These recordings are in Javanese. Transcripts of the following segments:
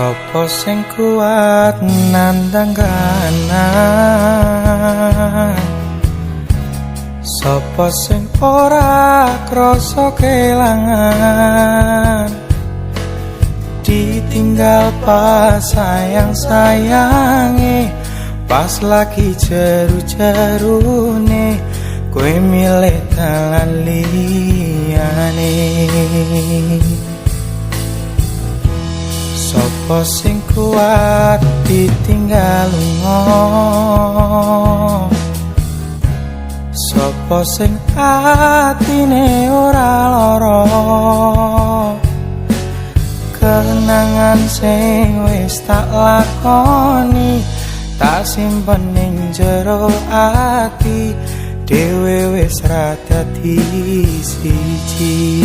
Sopo sing kuat nandang kahanan, sopo sing ora krasa kelangan, ditinggal pas sayang-sayange, pas lagi jeru-jerune kowe milih dalan liyane. Sopo sing kuat ditinggal lunga, sopo sing atine ora lara, kenangan sing wis tak lakoni tak simpen ning jero ati, dhewe wis ra dadi siji.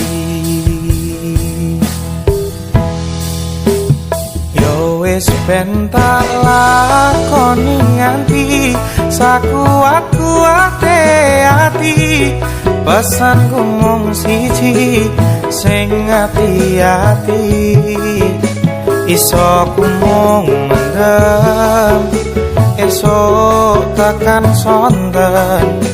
Wis ben tak lakoni nganti sakuat-kuate ati, pesanku mung siji sing ati-ati, iso ku mung mendem esok takkan sonten,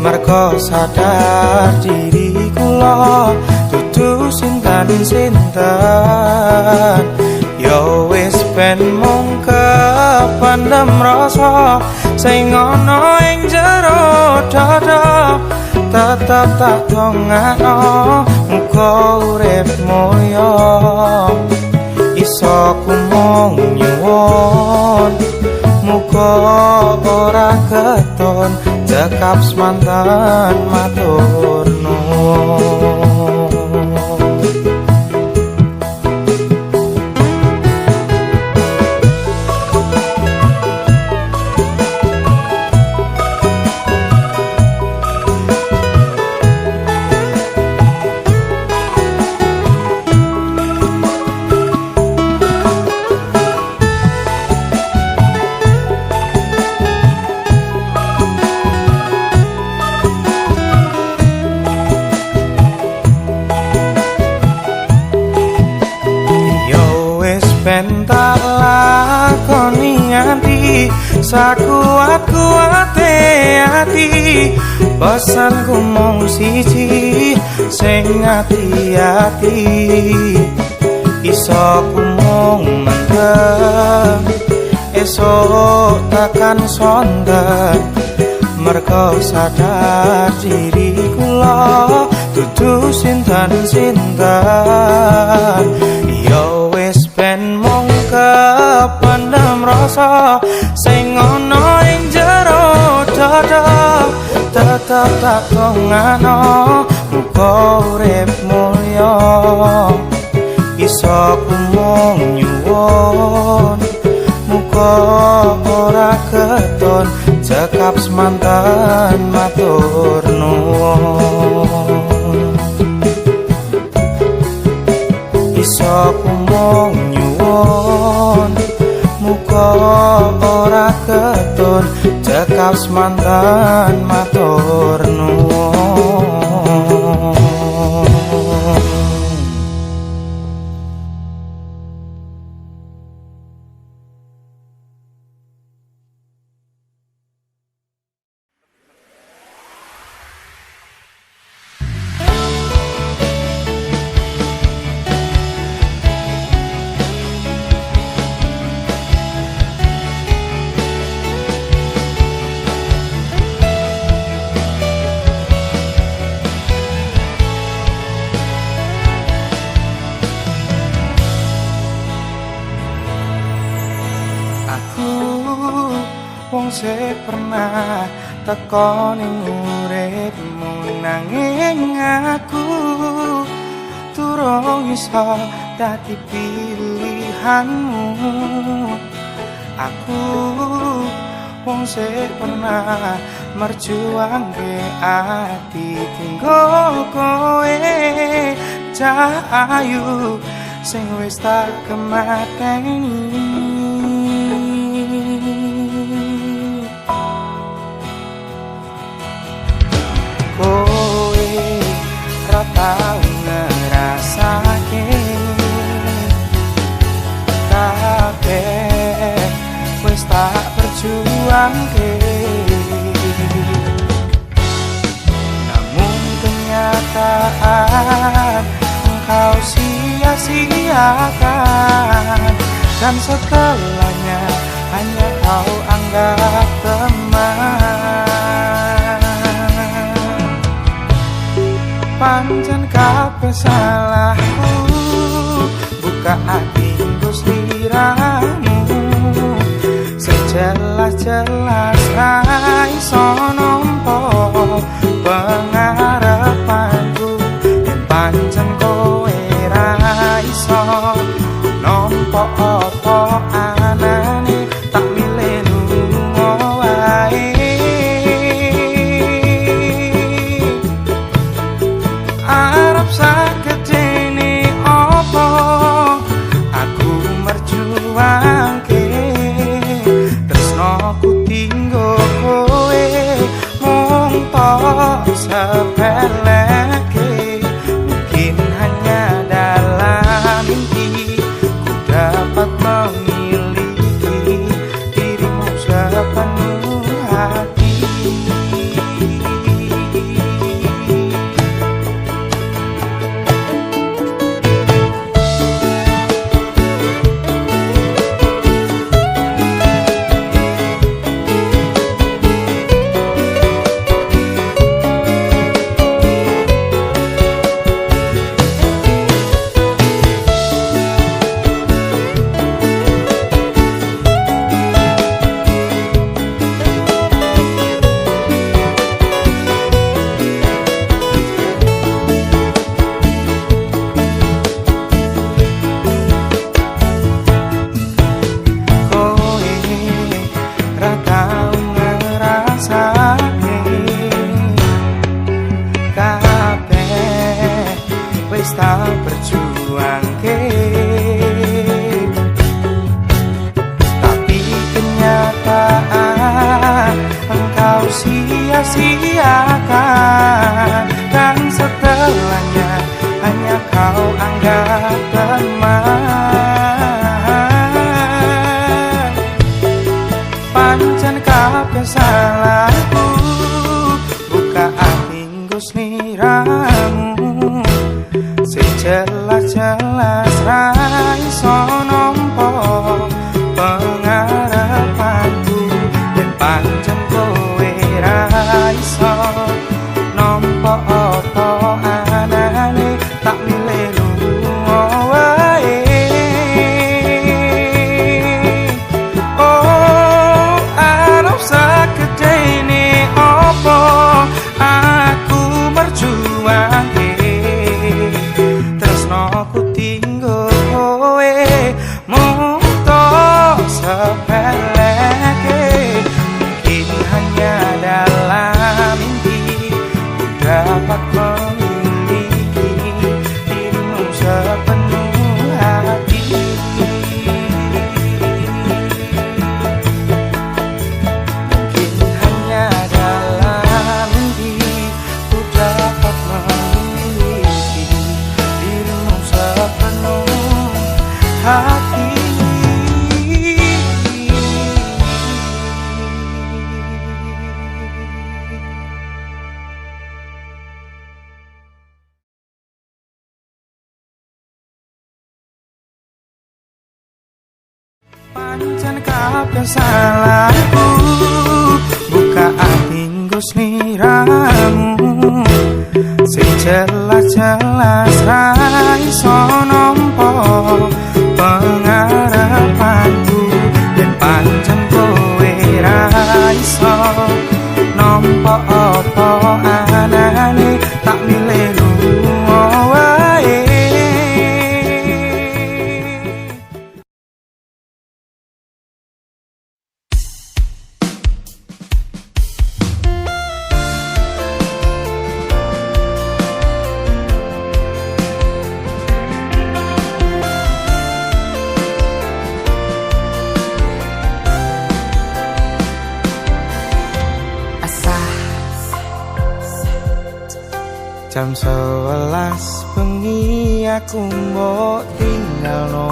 mergo sadar diri kula dudu sinten-sinten. Yo wis ben mung kependem rasa sing ana ing jero dada, tetep tak dongakno muga urip mulya, iso ku mung nyuwun muga ora keton cekap semanten matur nuwun. Tak lakoni nganti sakuat-kuate ati, pesanku mung siji sing ati-ati, iso ku mung mendem esok takkan sonten, mergo sadar diri kula dudu sinten-sinten. Yo wis ben mung kependem rasa sing ana ing jero dada, tetep tak dongakno muga urip mulya, iso ku mung nyuwun muga ora keton cekap semanten matur nuwun. Iso ku mung nyuwun muga ora keton cekap semanten matur nuwun. Wong sing pernah teko ning uripmu, nanging aku durung iso dadi pilihanmu. Aku wong sing pernah merjuangke ati tinggo kowe, cahayu sing wis tak kemateni. Kowe ra tau ngrasake tak berjuangke, namun kenyataan engkau sia-siakan, dan setelahnya hanya kau anggap teman. Pancen kabeh salahku, buka ati sliramu, sejelas-jelas ra iso nampa pengarepanku, yen pancen kowe ra iso nampa apa anane, tak milih lunga wae. Arep sagedene apa aku merjuangke, tresnoku tinggo kowe mung tok sepeleke. Mungkin hanya dalam mimpi ku dapat memiliki dirimu sepenuh hati. Wis tak berjuangke, tapi kenyataan engkau sia-siakan, dan setelahnya hanya kau anggap teman. Pancen kabeh salahku, buka ati nggo sliramu, sejelas-jelas ra iso nampa pengarepanku, yen pancen kowe ra iso nampa apa anane, tak milih lunga wae. Oh, arep sagedene apa aku merjuangke, tresnoku tinggo kowe mung tok sepeleke. Mungkin hanya dalam mimpi ku dapat memiliki dirimu sepenuh hati. Mungkin hanya dalam mimpi ku dapat memiliki dirimu sepenuh hati. Pancen kabeh salahku, buka ati nggo sliramu, sejelas-jelas ra iso nampa pengarepanku, yen pancen kowe ra iso nampa apa anane, tak milih lunga wae. Jam 11 bengi aku mbok tinggalno,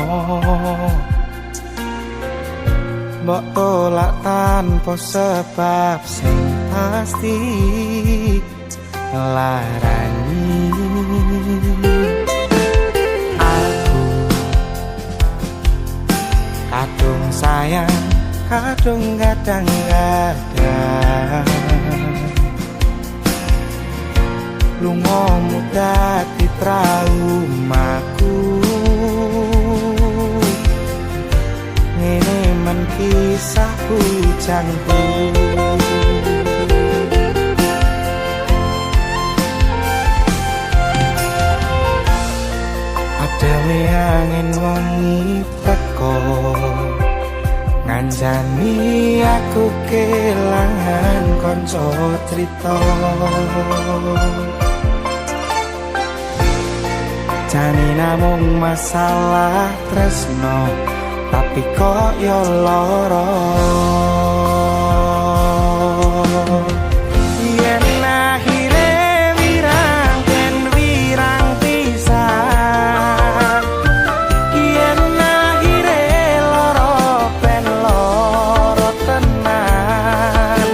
mbok tolak tanpa sebab sing pasti larani. Aku kadung sayang, kadung kadang-kadang lungamu dadi traumaku. Ngene men kisah bujangku. Adewe angin wengi teko ngancani aku kelangan kanca crita. Jane namung masalah tresno tapi kok yo lara. Yen akhire wirang ben wirang pisan, yen akhire lara ben lara tenan.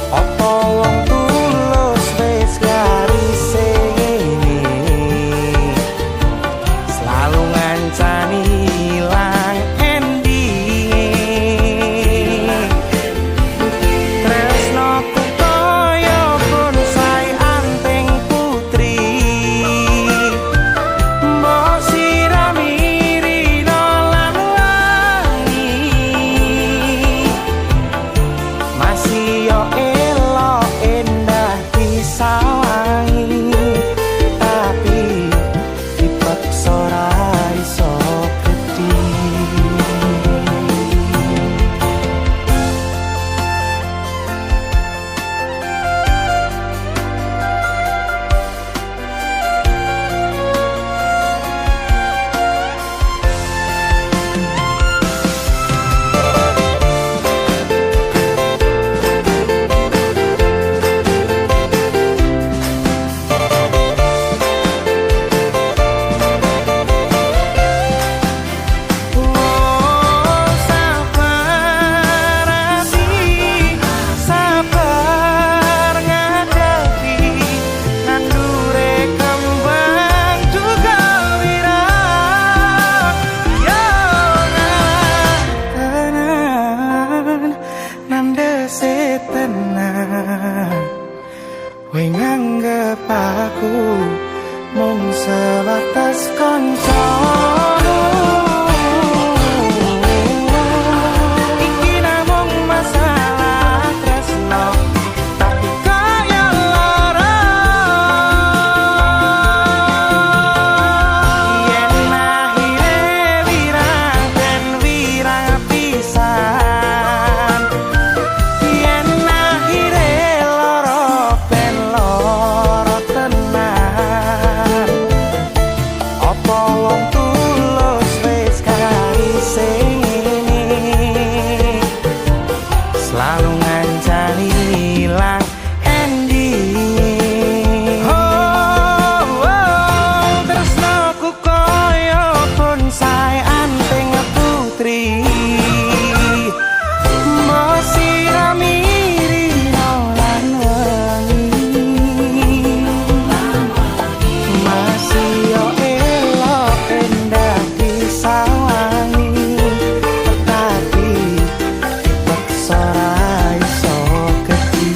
Apa wong tulus wis garise ngene selalu ngancani kowe nganggep aku mung sebatas kanca. Iki namung masalah tresno tapi kaya lara. Yen akhire wirang ben wirang pisan, yen akhire lara ben lara tenan. Apa wong tulus wis karise ngene selalu ngancani ilang ending. Tresnaku koyo bonsai anting putri, mbok sirami rino lan wengi. Masih yo elok endah disawangi, tetapi dipaksa ra iso gedhi.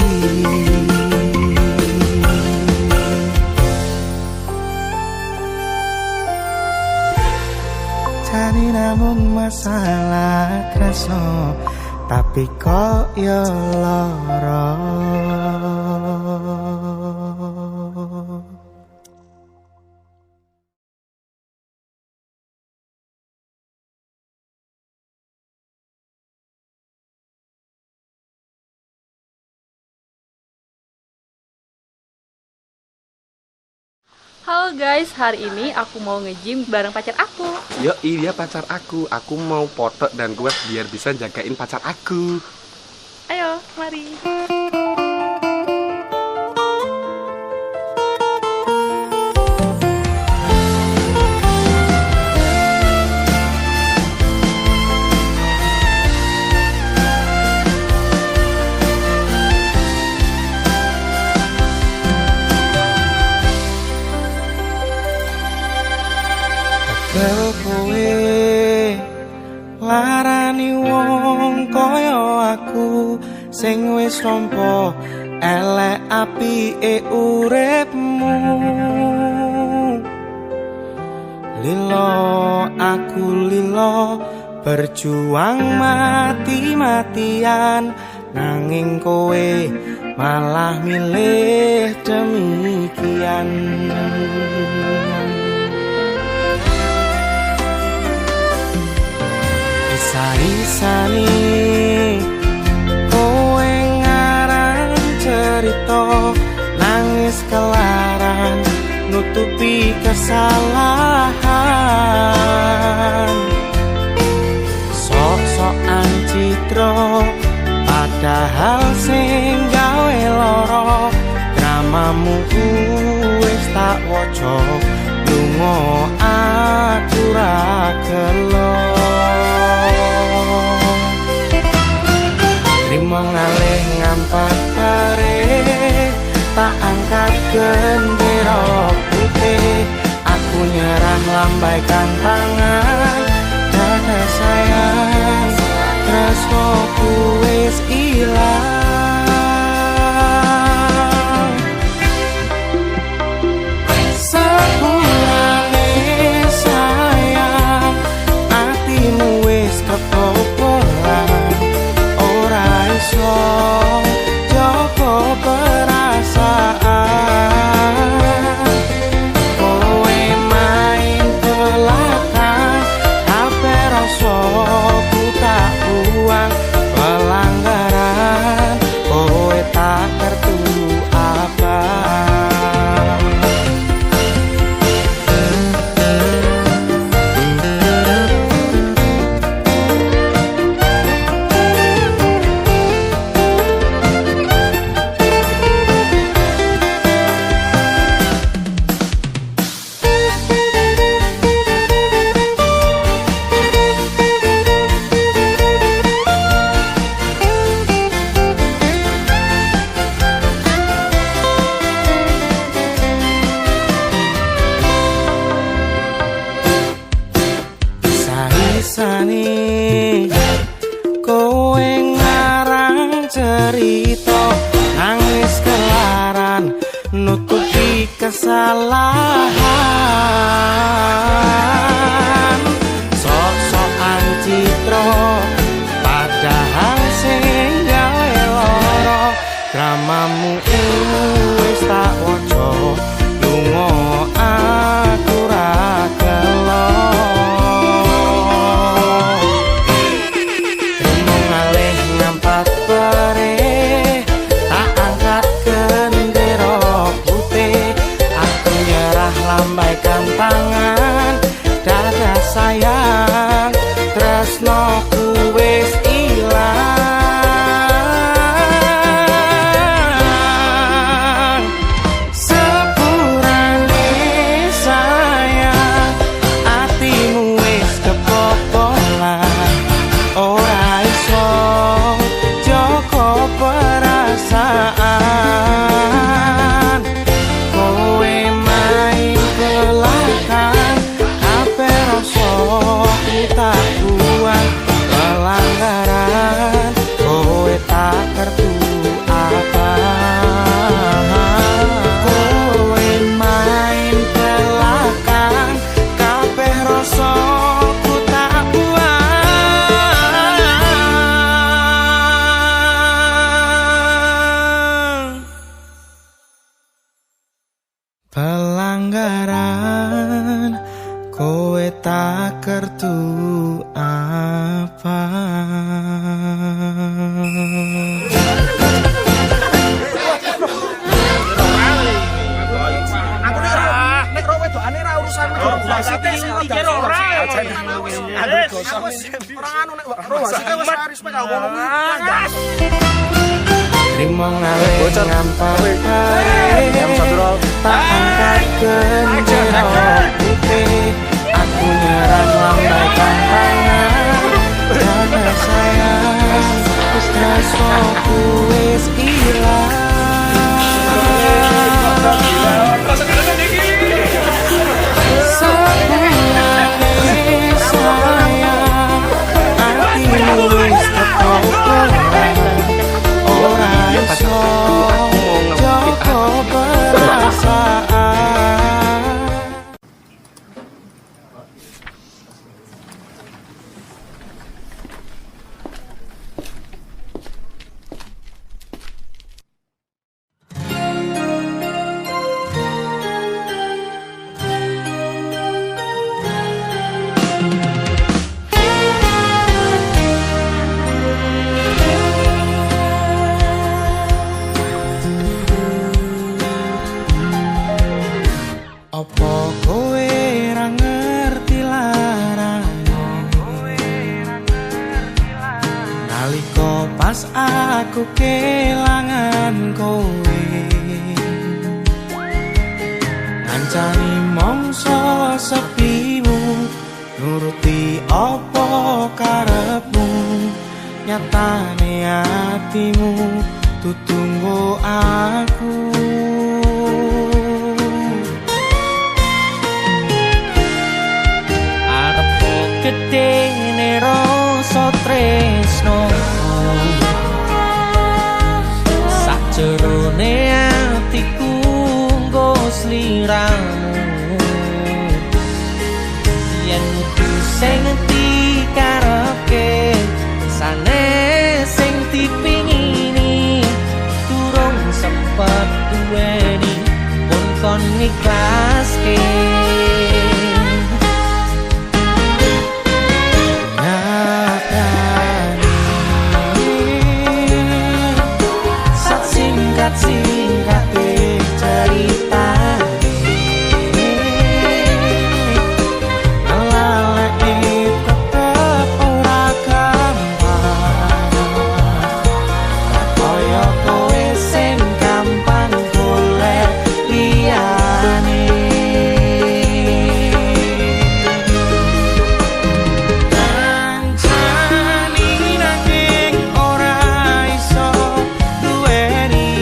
Jane namung masalah kraso tapi kok yo lara. Halo guys, hari ini aku mau nge-gym bareng pacar aku. Yo, iya pacar aku. Aku mau foto dan kuat biar bisa jagain pacar aku. Ayo, mari. nglarani wong kaya aku sing wis nampa elek apike uripmu. Lilo aku lilo berjuang mati-matian, nanging kowe malah milih demikian. Isa-isani kowe ngarang cerita, nangis kelaran nutupi kesalahan. Sok-sokan citra padahal sing gawe lara, dramamu wis tak waca, lunga aku ra gelo. Trimo ngalih ngampat bare, tak angkat gendera putih, aku nyerah lambaikan tangan. Dada sayang, tresnoku wis ilang. Sepulane sayang, atimu wis ketopolan, ora iso jogo perasaan. Kowe main belakang, hape rasaku tak buang, pelanggaran kowe tak kertu apa. Isani kowe ngarang cerita, nangis kelaran nutupi kesalahan. Sok-sokan citra padahal sing gawe lara, dramamu wis tak waca, lunga aku ra gelo. Lambaikan tangan, dada sayang, tresnoku wis ilang. Sepurane sayang, atimu wis kepopolan, ora iso jogo perasaan. Kowe main belakang, hape rasaku tak buang, pelanggaran kowe tak kertu apa. Kowe main belakang, kabeh rasaku tak buang. Pelanggaran kowe tak kertu apa. Aku nek ro wedokane ra urusan wasite iki ora. Ora anu nek ro wasite wis respek aku ngomong. Trimo ngalih ngampak tak angkat gendera putih, aku nyerah lambaikan tangan. Dada sayang, tresnoku wis ilang. Sepulane sayang, pas aku kelangan kowe ngancani mongso sepimu nuruti apa karepmu nyatane hatimu tutunggu aku arepku gede rasa tresno sakjerone atiku nggo sliramu yen kudu sing dikarepke sane sing dipingini durung sempet duweni pun kon ikhlaske singkat cerita ngelalek tetep ora gampang kaya kowe sing gampang golek liyane kancani nanging ora iso duweni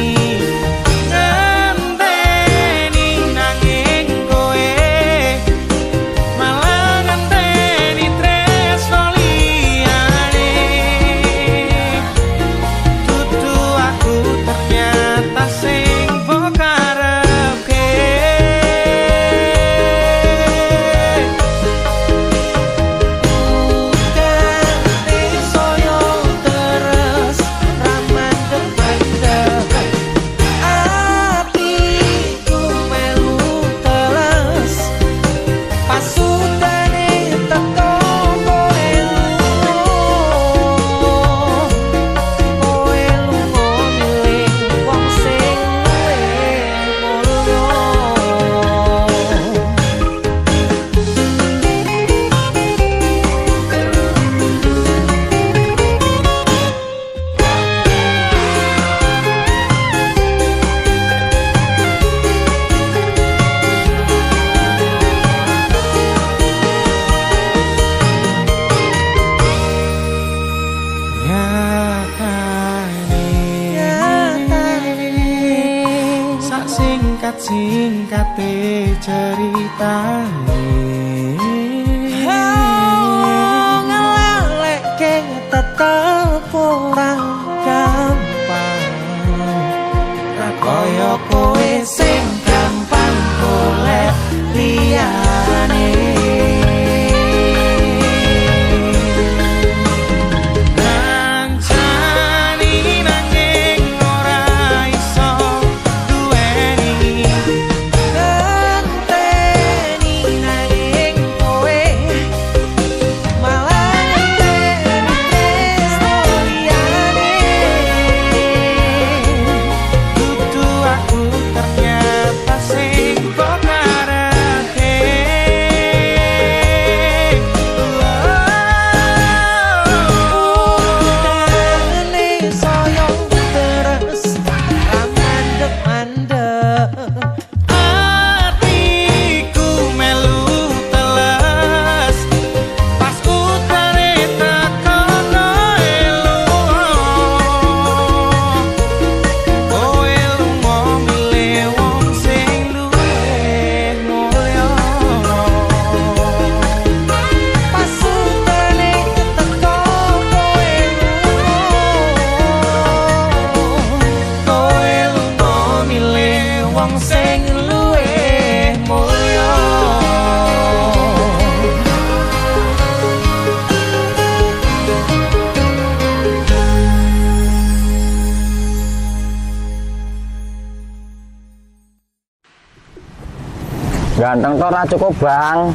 singkate ceritane ngelalekke tetep ora gampang kaya kowe sing gampang golek liyane Ganteng to ora cukup, Bang.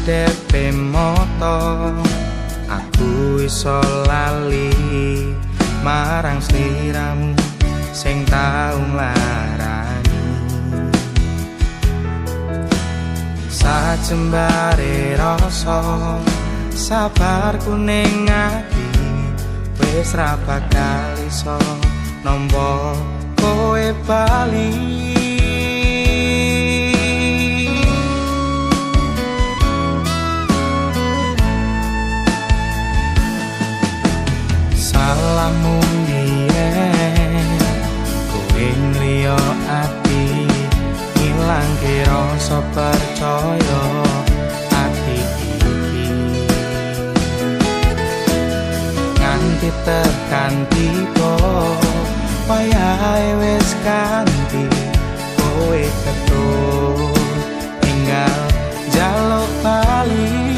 ngadepe moto aku iso lali marang sliramu sing tau nglarani sajembare rasa sabarku ning ati wis ra bakal iso nampa kowe bali. Salahmu biyen kowe ngliyo ati ngilangke rasa percaya ati iki nganti tekan tiba wayahe wis ganti kowe ketut tinggal jaluk bali.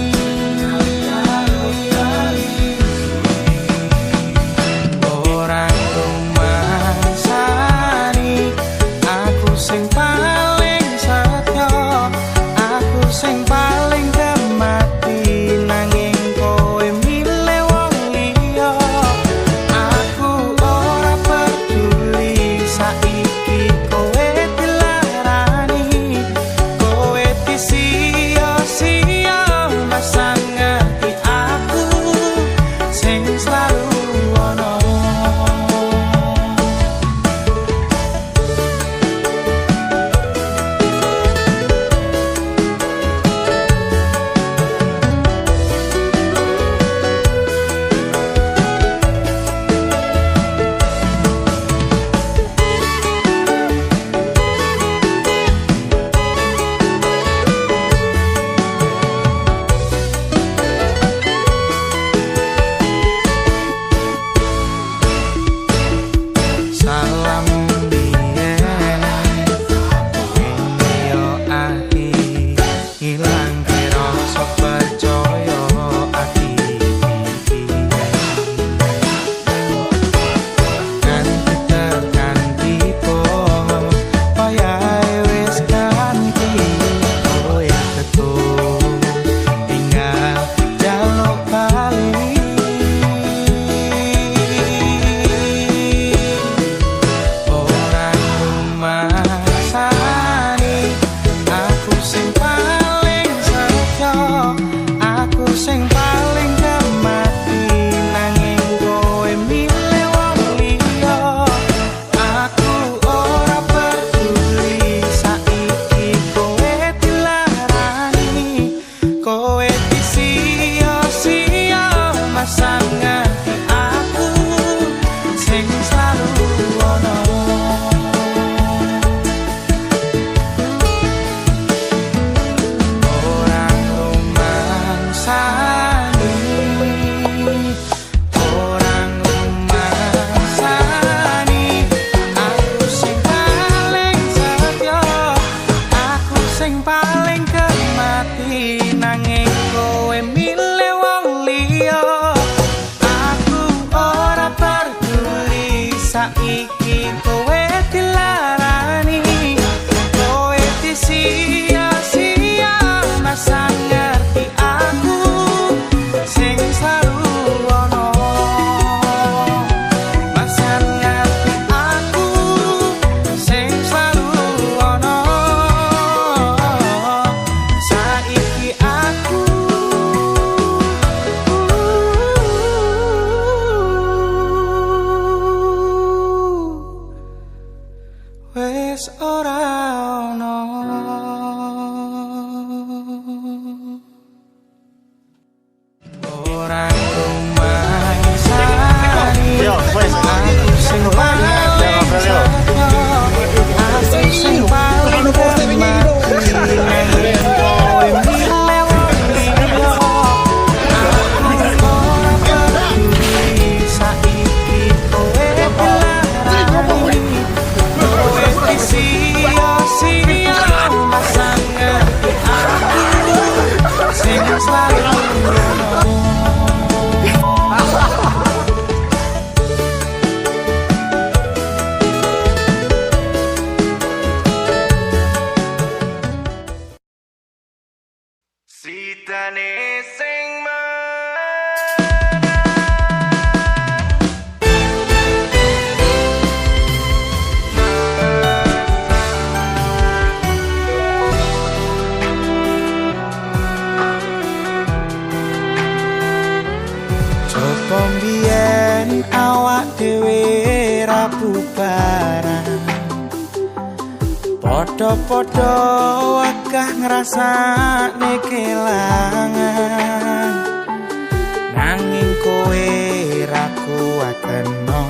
See Sitane sing Coba mbiyen awak dhewe ra bubaran Podo-podo wakah ngrasane kelangan Nanging kowe ra kuat kena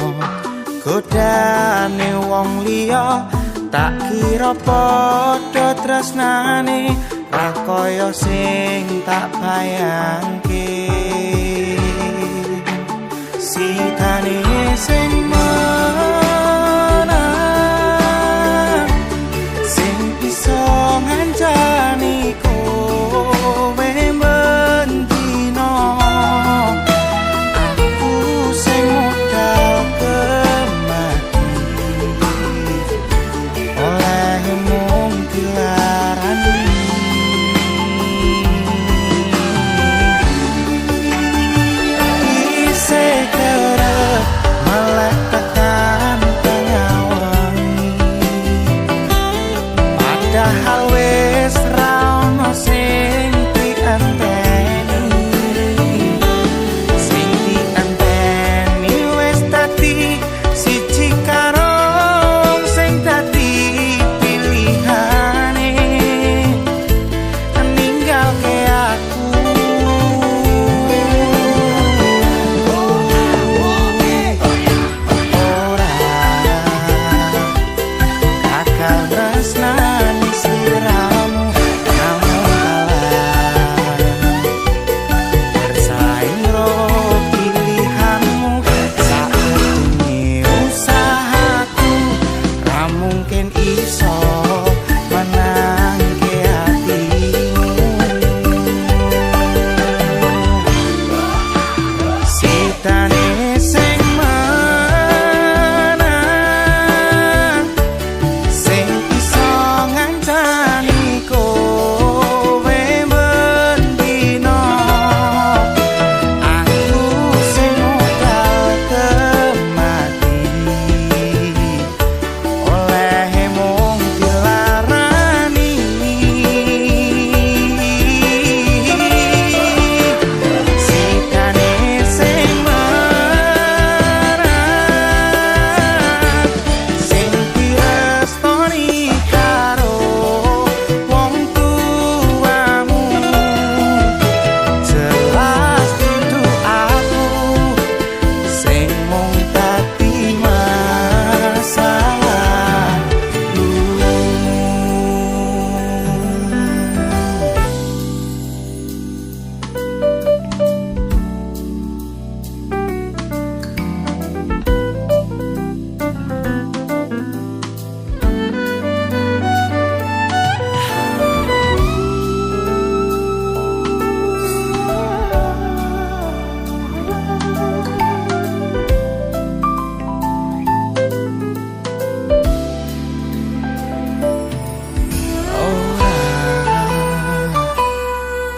godane wong liya Tak kira podo tresnane ra kaya sing tak bayangke Sitane sing menang Sing bisa ngancani kowe mendino Aku sing modal kemati Oleh mung dilarani Padahal wis ra ono sing dianteni Sing dianteni wis dadi siji karo sing dadi pilihane ninggalke aku Ora kakak tresnani sliramu namun kalah bersaing ro pilihanmu sakwetune usahaku ra mungkin iso menangke hatimu Sitane sing menang Sing iso ngancani kowe mendino Aku sing modal kemati Oleh mung dilarani Sitane sing menang Sing direstoni karo wong tuamu Jelas dudu aku Sing mung dadi masalahmu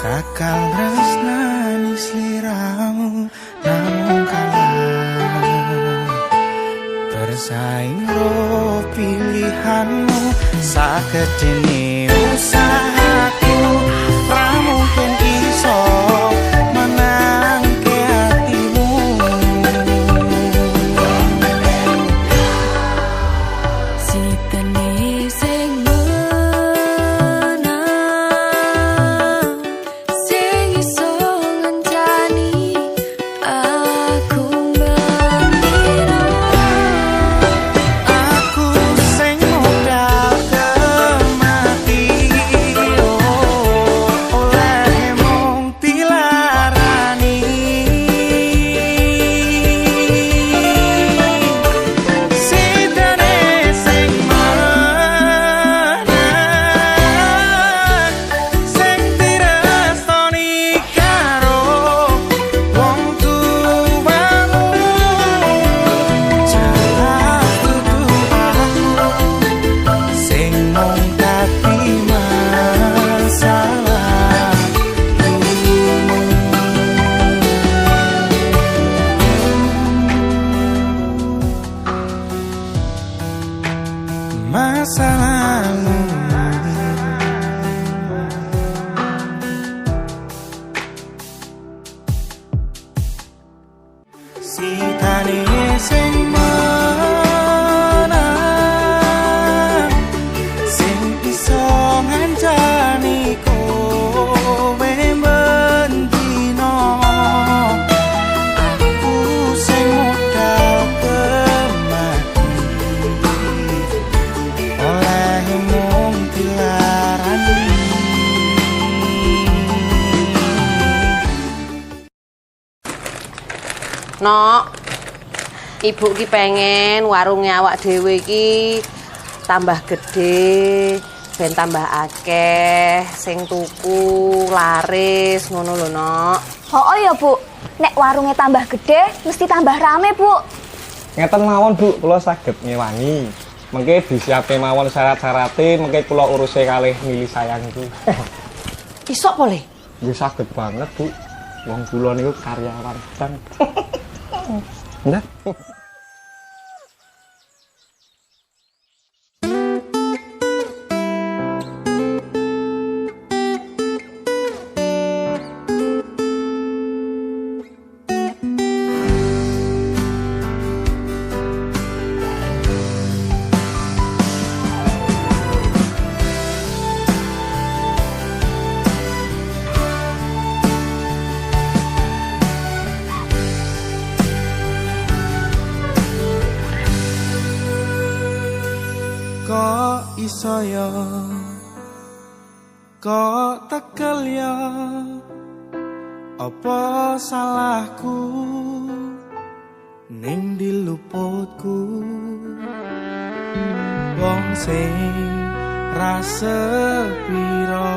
Kakal tresnani sliramu namun kalah bersaing ro pilihanmu sakedene usahaku ra mungkin iso menangke hatimu Sitane sing menang Sing iso ngancani aku mendino Aku sing modal kemati masa lalu. Sitane sing menang, sing iso ngancani kowe bendino. Aku sing modal kemati, oleh mung dilarani. Nok, ibu ki pengen warungnya awak dhewe iki tambah gede, ben tambah akeh, sing tuku, laris, ngono lho, Nok. Oh ya, Bu. Nek warungnya tambah gede, mesti tambah rame, Bu. Ngeten mawon, Bu, kula saged ngewangi. Mengke disiape mawon syarat-syarate, mengke kula uruse kalih mili sayangku. Isok boleh? Nggih saged banget, Bu. Wong kula niku karyawan bank. Nah. Kok iso yo, kok tekel yo, apa salahku ning diluputku. Wong sing rasa piro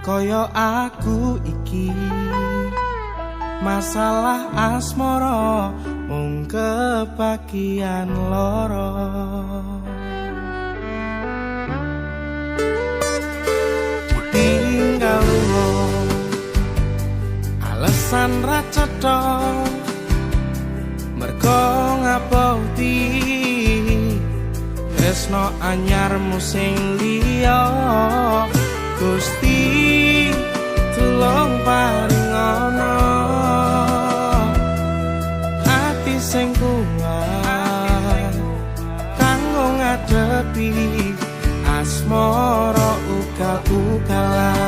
kaya aku iki, masalah asmara mung kebagian loro. Ditinggal wong alasan ra cetha, mergo ngaboti tresno anyarmu sing liya. Gusti tulung paringono ati sing kuat kanggo ngadepi asmara ugal-ugalan.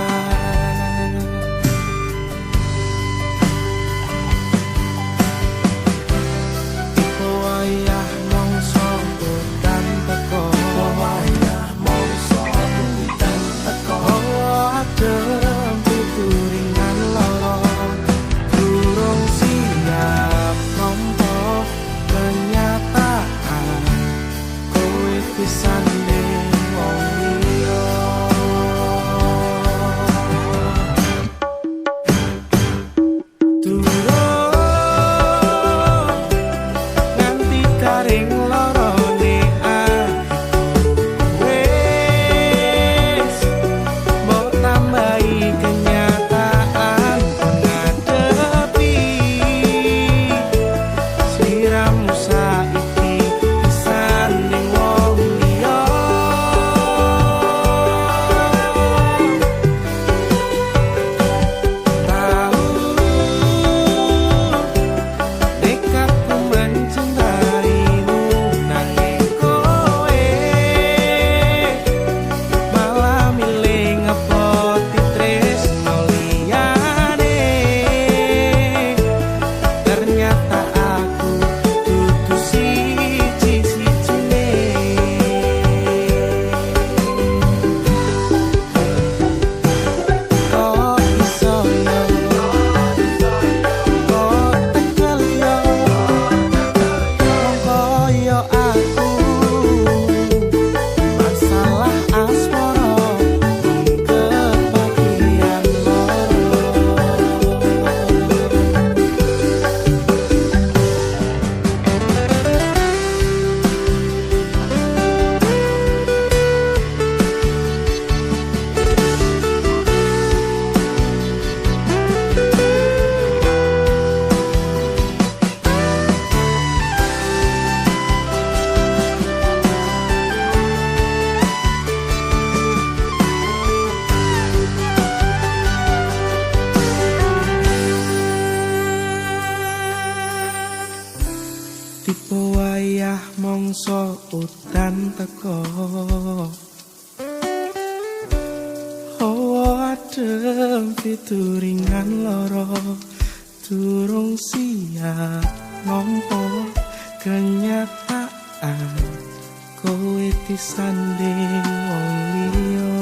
Wayah mongso dan teko, wayah mongso dan teko. Adem pituringan loro, durung siap nampa kenyataan. Kowe pisan ning wong liya. Nganti garing lorone atiku wis mbok tambahi kenyataan ngadepi sliramu saiki pisan ning wong liya. Tahu dekatku mencintaimu, nanging kowe malah milih ngepoti tresno liyane. Ternyata aku dudu tipe wayah mongso udan teko hawa adem pituringan loro durung siap nampa kenyataan kowe disanding wong liya.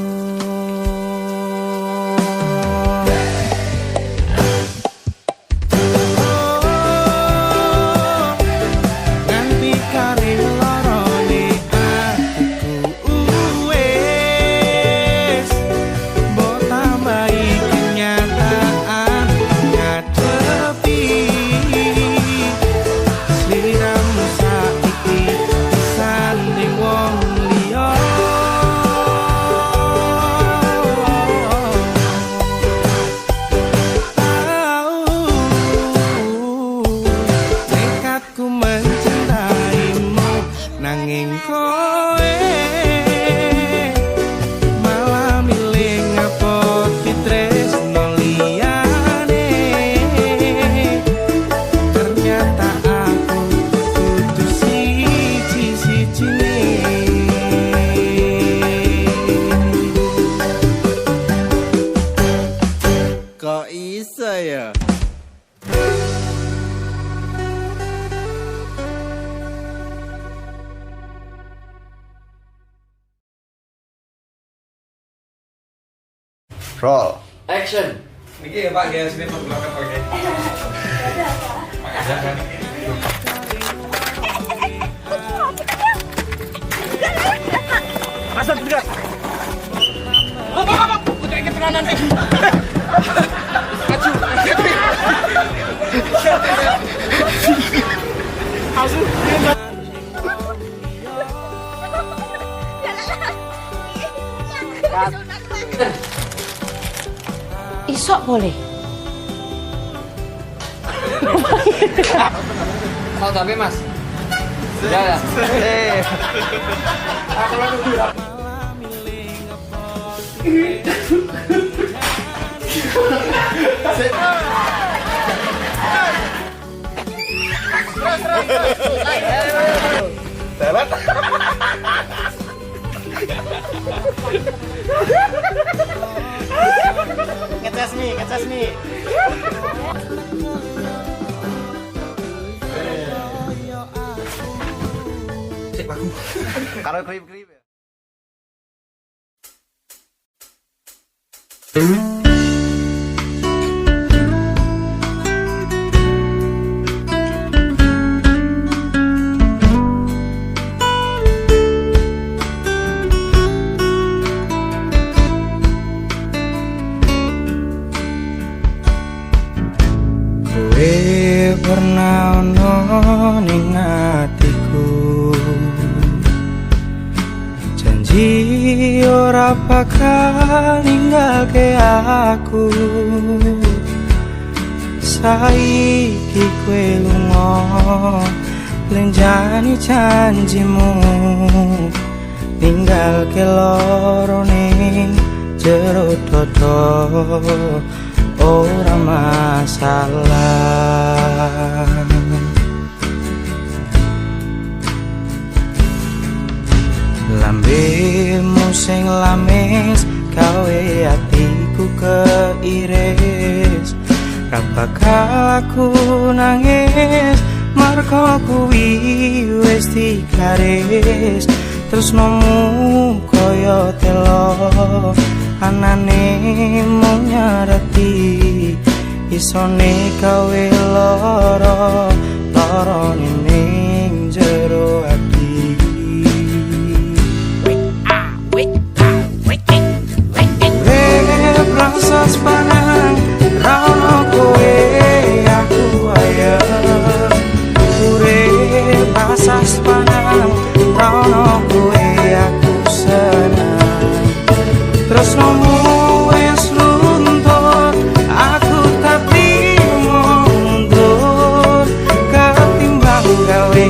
Kok iso ya? Roll. Action. Niki ya Pak, ya sini Pak belakang oke. Makasih kan. Asal tidak. Apa? Udah ikut tenanan nih. Maju. Asu. Isok boleh. Kau tapi Mas. Ya. Aku lagi dulu. Telat. Ngecas nih. Cek aku. Kalau krip-krip ya. Pernah ono ning atiku janji ora bakal ninggalke aku saiki kowe lunga lenjani janjimu ninggalke loro ning jero dodo ora masalah. Lambemu sing lamis gawe atiku keiris ra bakal aku nangis marko kuwi wis digaris tresnomu kaya telo anane mung nyareti isone gawe lara ning jero ati rasa sepanang rano kowe aku ayam urip rasa sepanang rano kowe aku senang terus nomu wis luntur aku tapi mundur ketimbang gawe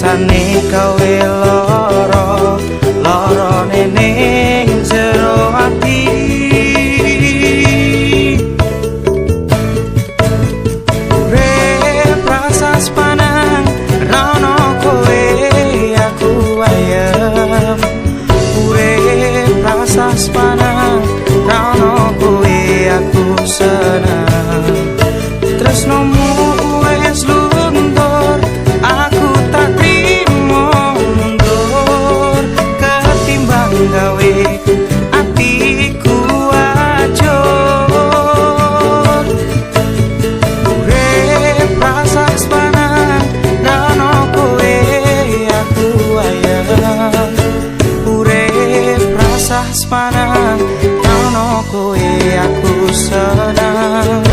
rasane gawe loro lorone ning jero ati urip rasas panang rono kowe aku ayem urip rasas panang rono kowe aku seneng tresnomu wis luntur aku tak trimo mundur ketimbang gawe atiku ajur urip rasas panang rono kowe aku ayem urip rasas panang rono kowe aku seneng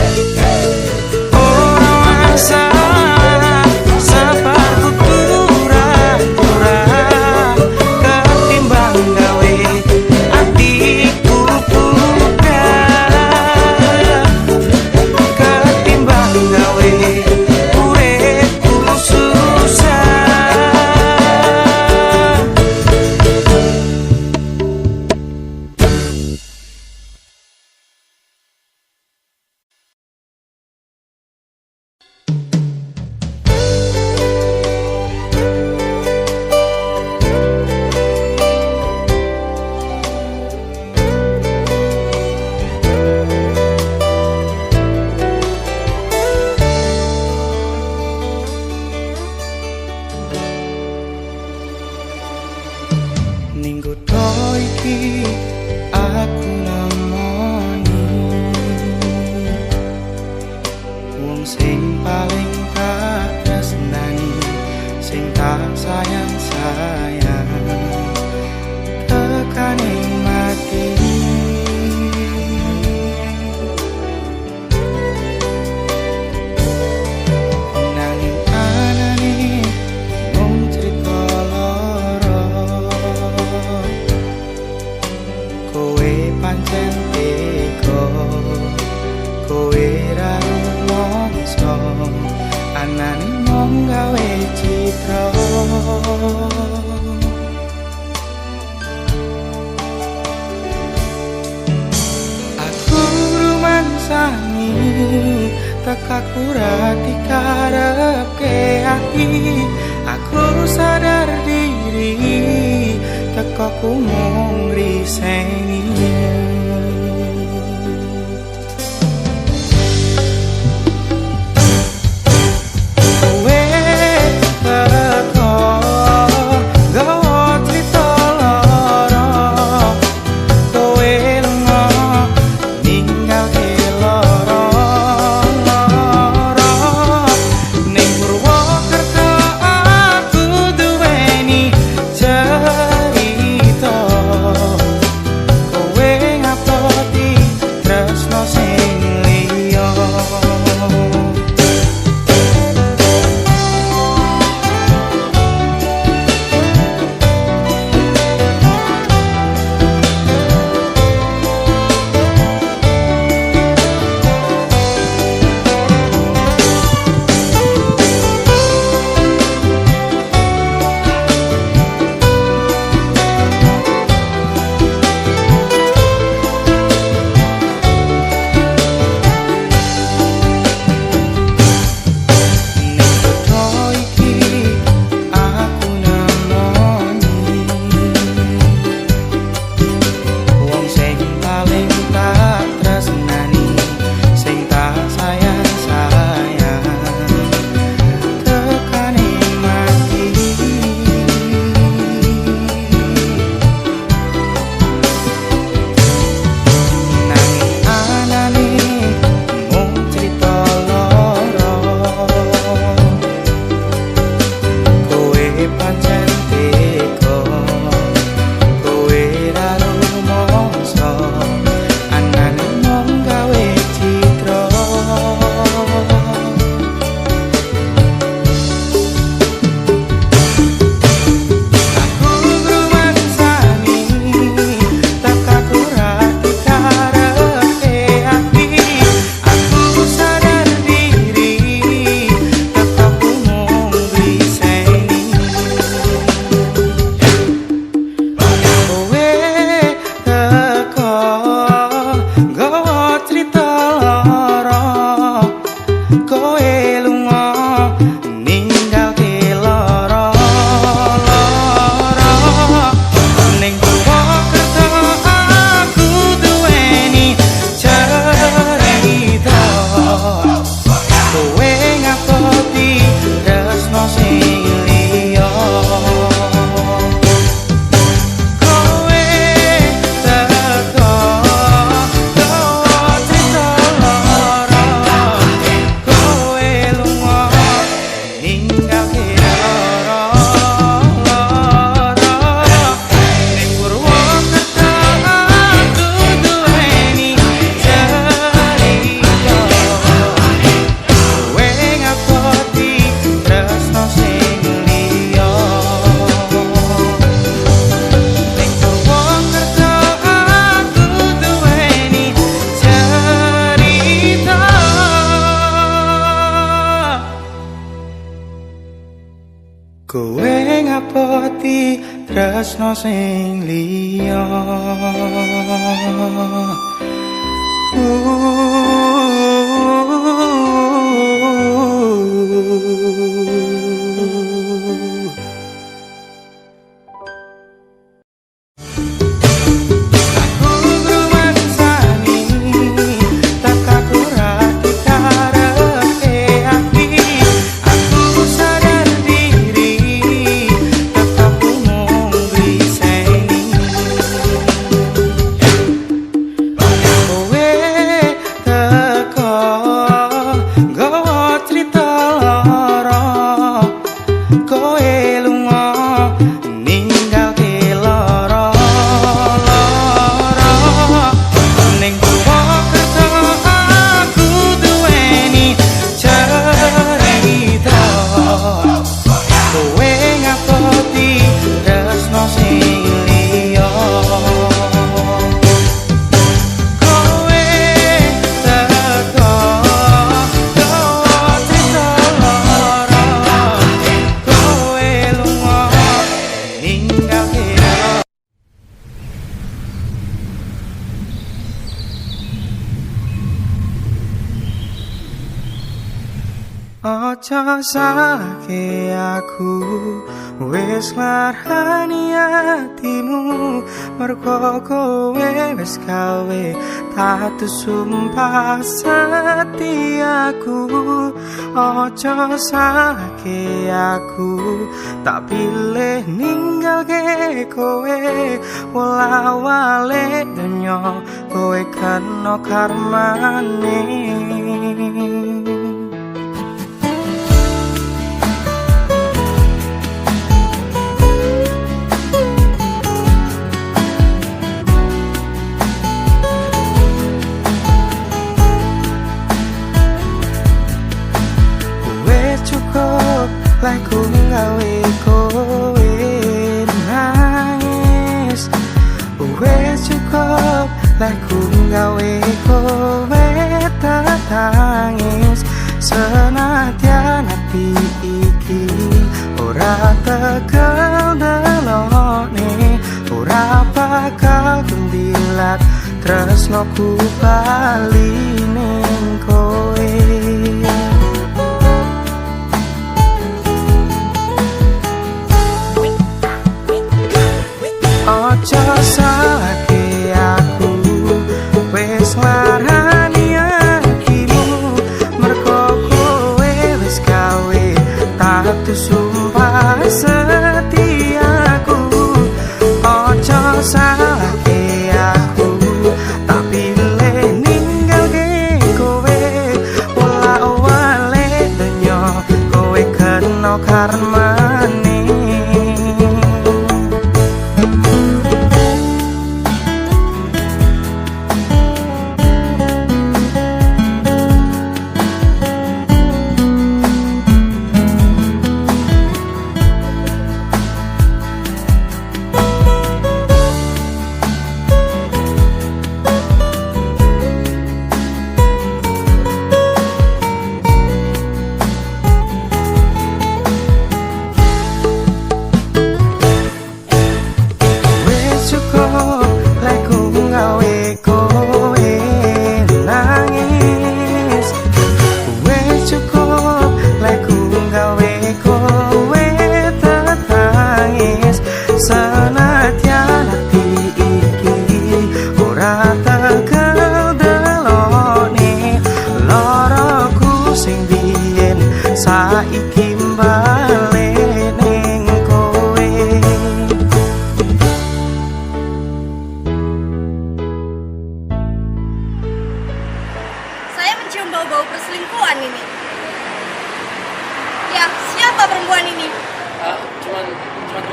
tekaku rati karepke ati aku sadar diri tekaku mung riseni away Kowe ngapoti tresno sing liya. Ojo salahke aku wis nglarani atimu mergo kowe wis gawe tatu sumpah setiaku. Ojo salahke aku tak pilih ninggalke kowe wala-wale donya kowe kena karmane. Laku gawe kowe nangis, wes cukup. Laku gawe kowe tetangis, senadyan ati iki ora tekel delokne, ora bakal gembilat tresnoku bali ning kowe. Ojo salahke aku wis nglarani atimu mergo kowe wis gawe tatu sumpah setiaku. Ojo salahke aku tak pilih ninggalke kowe wala-wale donya kowe kena karmane.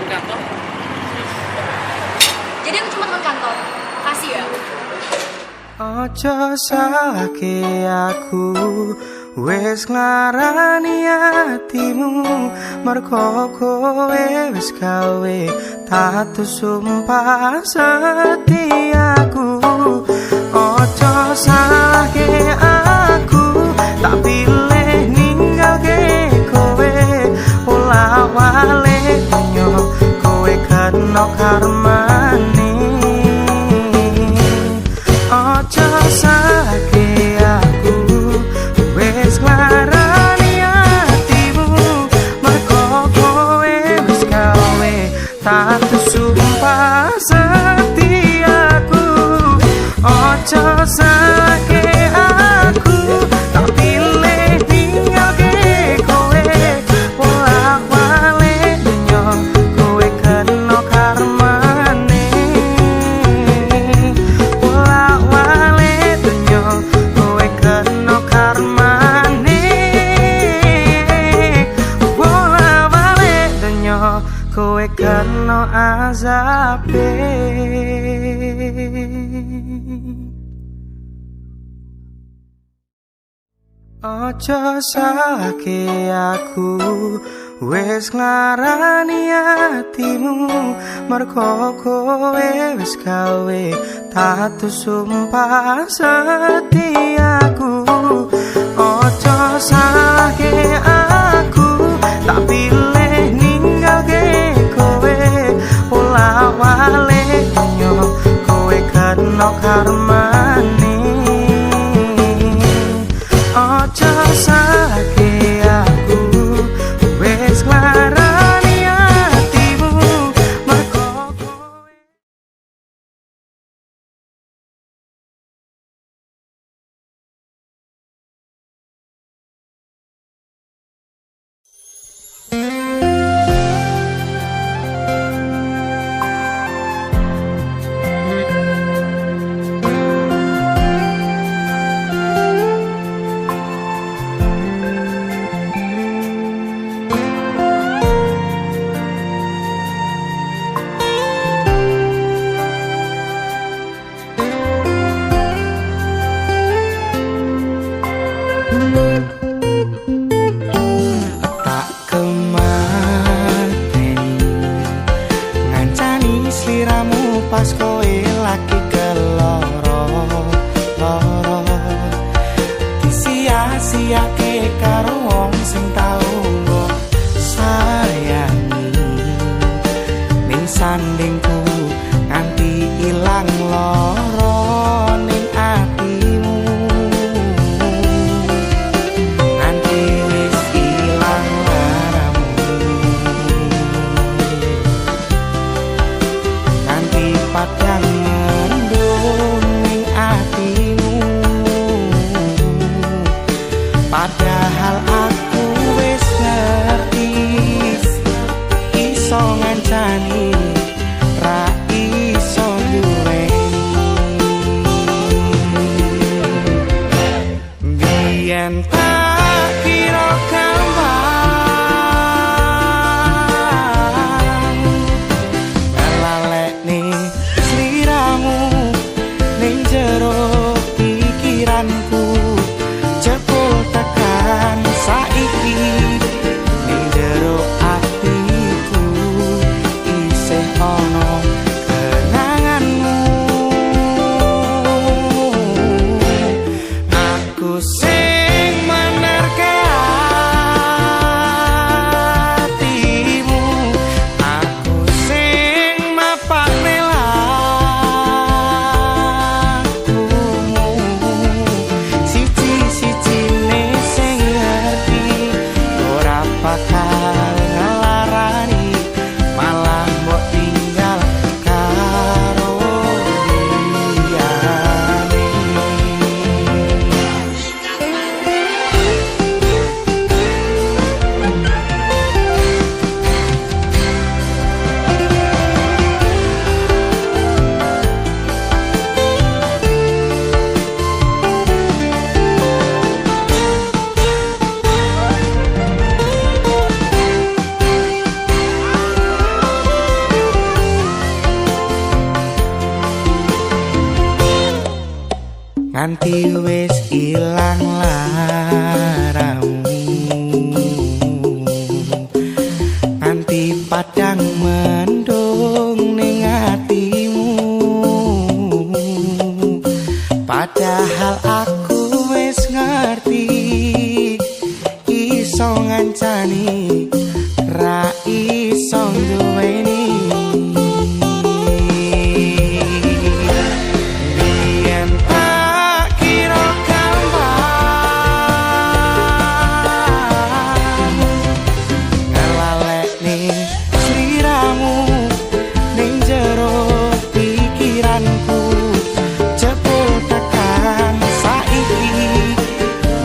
kantor. Jadi aku cuma teman kantor. Kasih ya. Ojo salahke aku wis nglarani atimu mergo kowe wis gawe tatu sumpah setiaku. Ojo salahke aku tak pilih ninggalke kowe pola wale nyo kowe kena karmane. Ojo salahke aku wis nglarani atimu mergo kowe wis gawe tatu sumpah setiaku. Ojo salahke aku tak pilih ninggalke kowe pola wale nyo kowe kena karmane. Pola wale nyo kowe kena karmane. Pola wale nyo kowe kena azabe. Ojo salahke aku wis nglarani atimu mergo kowe wis gawe tatu sumpah setiaku. Ojo salahke aku tak pilih ninggalke kowe pola wale nyo kowe kena karmane. Ojo salahke aku wis nglarani atimu mergo kowe. Tak kemateni ngancani sliramu pas kowe lagi keloro-loro disia-siake karo wong sing tau mbok sayangi ning sandingku nganti ilang loro ning atimu. Nganti wis ilang laramu, nganti padang mendung ning atimu. Padahal aku wis ngerti iso ngancani ra iso duweni. Biyen tak kira gampang ngelalekne sliramu ning jero pikiranku. Jebul tekan saiki ning jero atiku isih ana kenanganmu. Aku sing menerke atimu, aku sing mapakne lakumu. Siji-sijine sing ngerti ora bakal ngelarani malah mbok tinggal karo liyane. nganti wis ilang laramu, nganti padang mendung ning atimu. Padahal aku wis ngerti iso ngancani ra iso duweni. Biyen tak kira gampang ngelalekne sliramu ning jero pikiranku. Jebul tekan saiki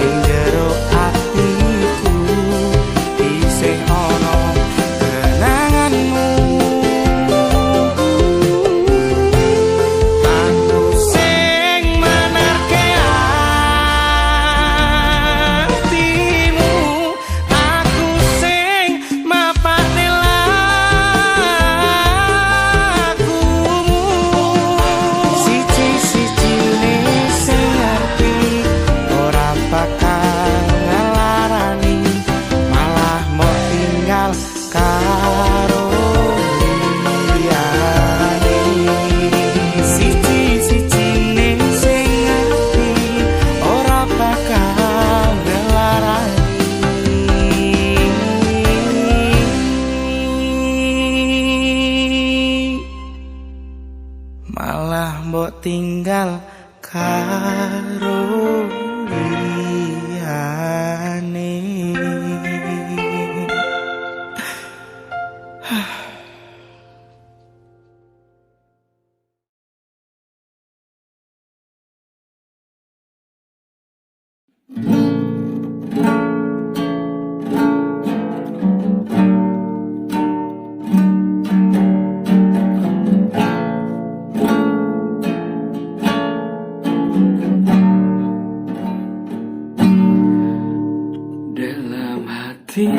ning jero atiku isih ana kenanganmu. Aku sing menerke atimu, aku sing mapane lakumu. Siji-sijine sing ngerti ora bakal ngelarani, malah mau tinggal karo liyane. Siji-sijine sing ngerti ora bakal ngelarani, malah mbok tinggal karo liyane. Dalam hati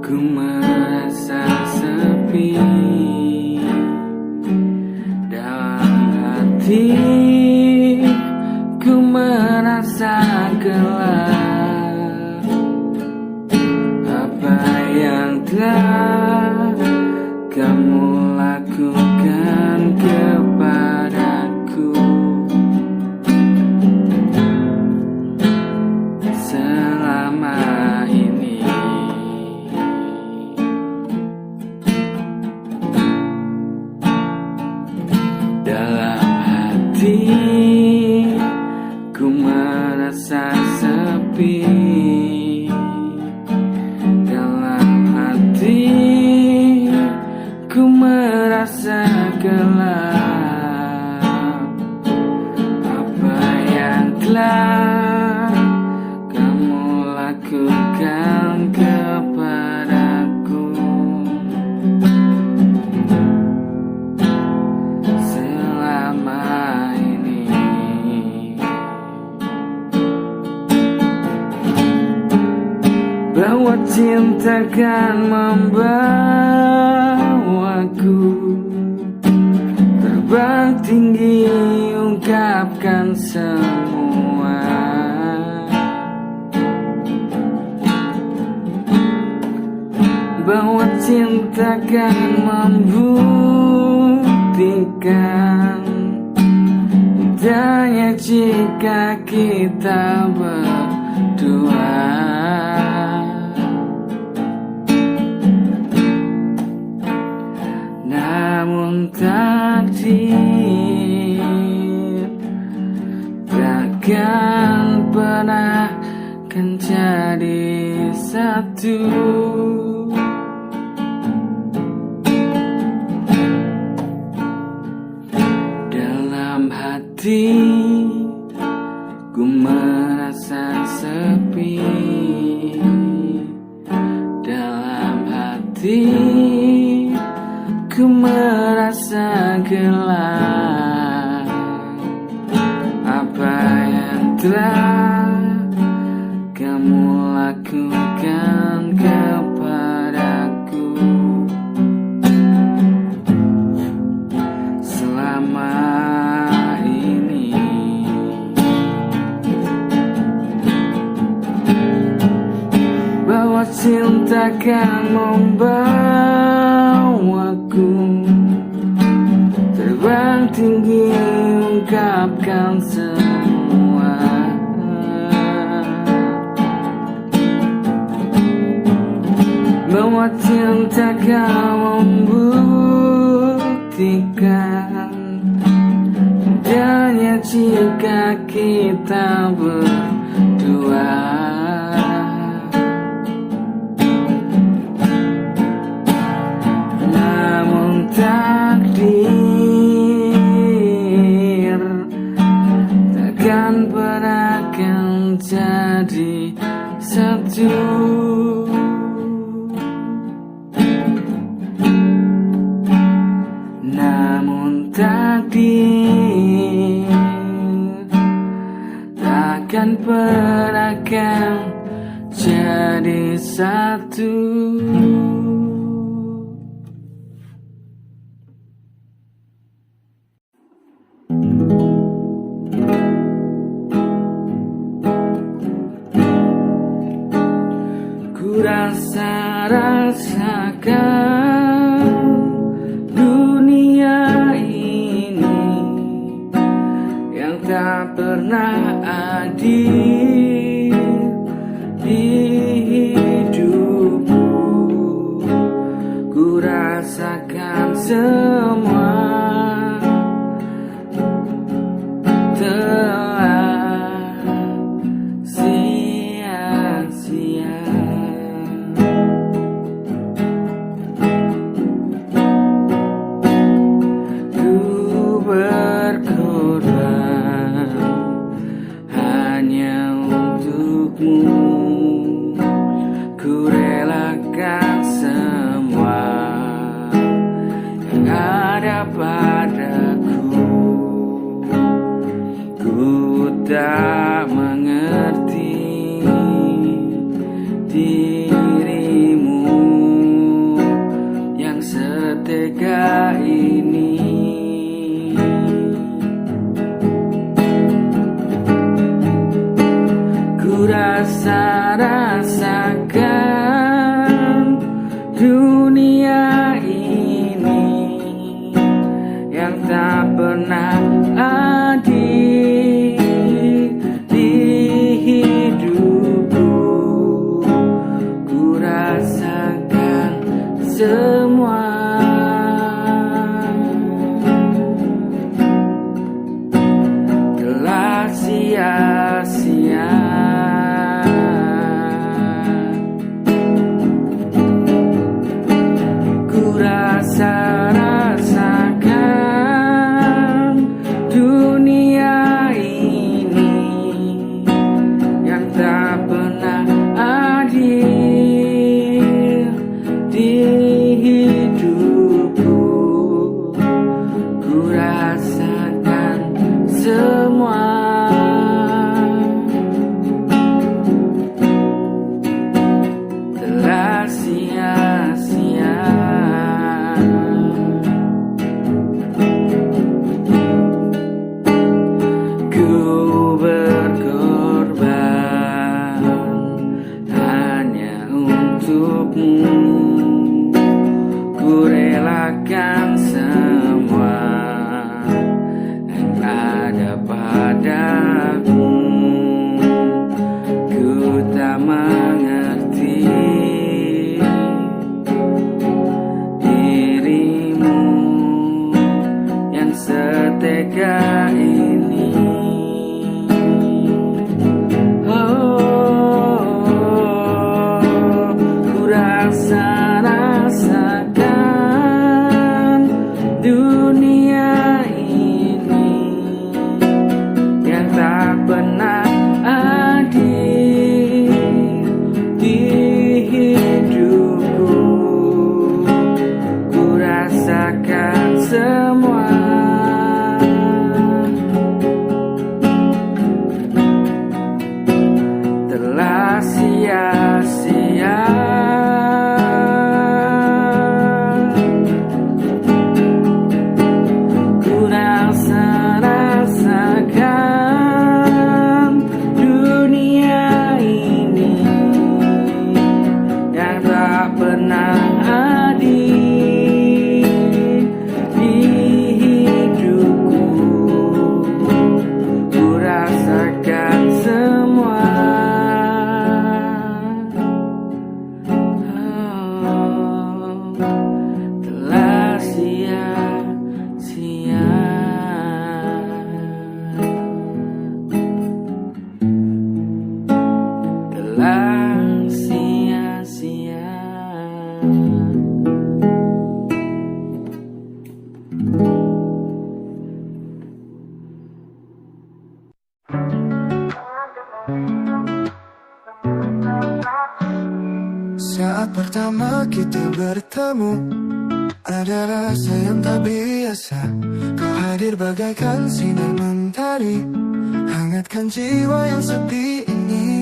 ku merasa sepi, dalam hati ku merasa gelap. Apa yang telah kamu lakukan kepadaku selama ini? Dalam hati ku merasa sepi, dalam hati ku merasa gelap. Apa yang telah kamu lakukan kepadaku selama ini? Bahwa cinta kan membawaku terbang tinggi, ungkapkan semua. Bahwa cinta kan membuktikan hanya jika kita berdua. Namun takdir takkan pernah kan jadi satu. Dalam hati ku merasa sepi, dalam hati ku merasa gelap. Apa yang telah kamu lakukan kepadaku selama ini? takkan membawaku terbang tinggi ungkapkan semua. Bahwa cinta kau membuktikan adanya jika kita berdua. Namun takdir takkan pernah akan jadi satu. Namun takdir takkan pernah akan jadi satu. Ku rasakan dunia ini yang tak pernah adil di hidupku. Ku rasakan semua telah sia-sia. Berkorban hanya untukmu, ku relakan semua yang ada padaku. Ku tak mengerti dirimu yang setega ini. Ku rasakan dunia ini yang tak pernah adil di hidupku. Ku rasakan semua telah sia-sia. Rasakan dunia ini yang tak pernah adil di hidupku. Ku rasakan semua telah sia-sia. Ku relakan semua yang ada padamu. Ku tak mengerti dirimu yang setega ini. Rasakan dunia ini yang tak pernah adil di hidupku. Ku rasakan semua telah sia-sia. Saat pertama kita bertemu, ada rasa yang tak biasa. Kau hadir bagaikan sinar mentari, hangatkan jiwa yang sepi ini.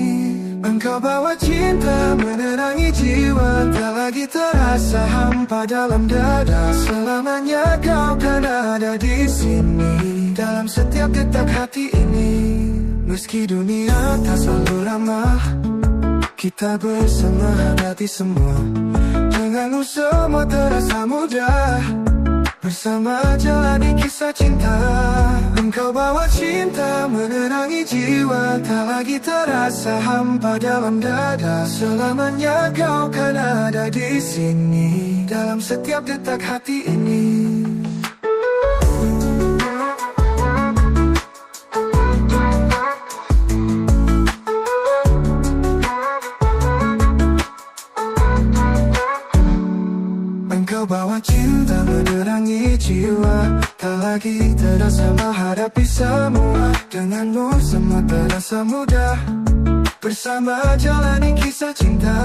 Engkau bawa cinta menerangi jiwa, tak lagi terasa hampa dalam dada. Selamanya kau kan ada di sini, dalam setiap detak hati ini. Meski dunia tak selalu ramah, kita bersama hadapi semua. Denganmu semua terasa mudah, bersama jalani kisah cinta. Engkau bawa cinta menerangi jiwa, tak lagi terasa hampa dalam dada. Selamanya kau kan ada di sini, dalam setiap detak hati ini. Engkau bawa cinta menerangi jiwa, tak lagi terasa menghadapi semua. Denganmu semua terasa mudah, bersama jalani kisah cinta.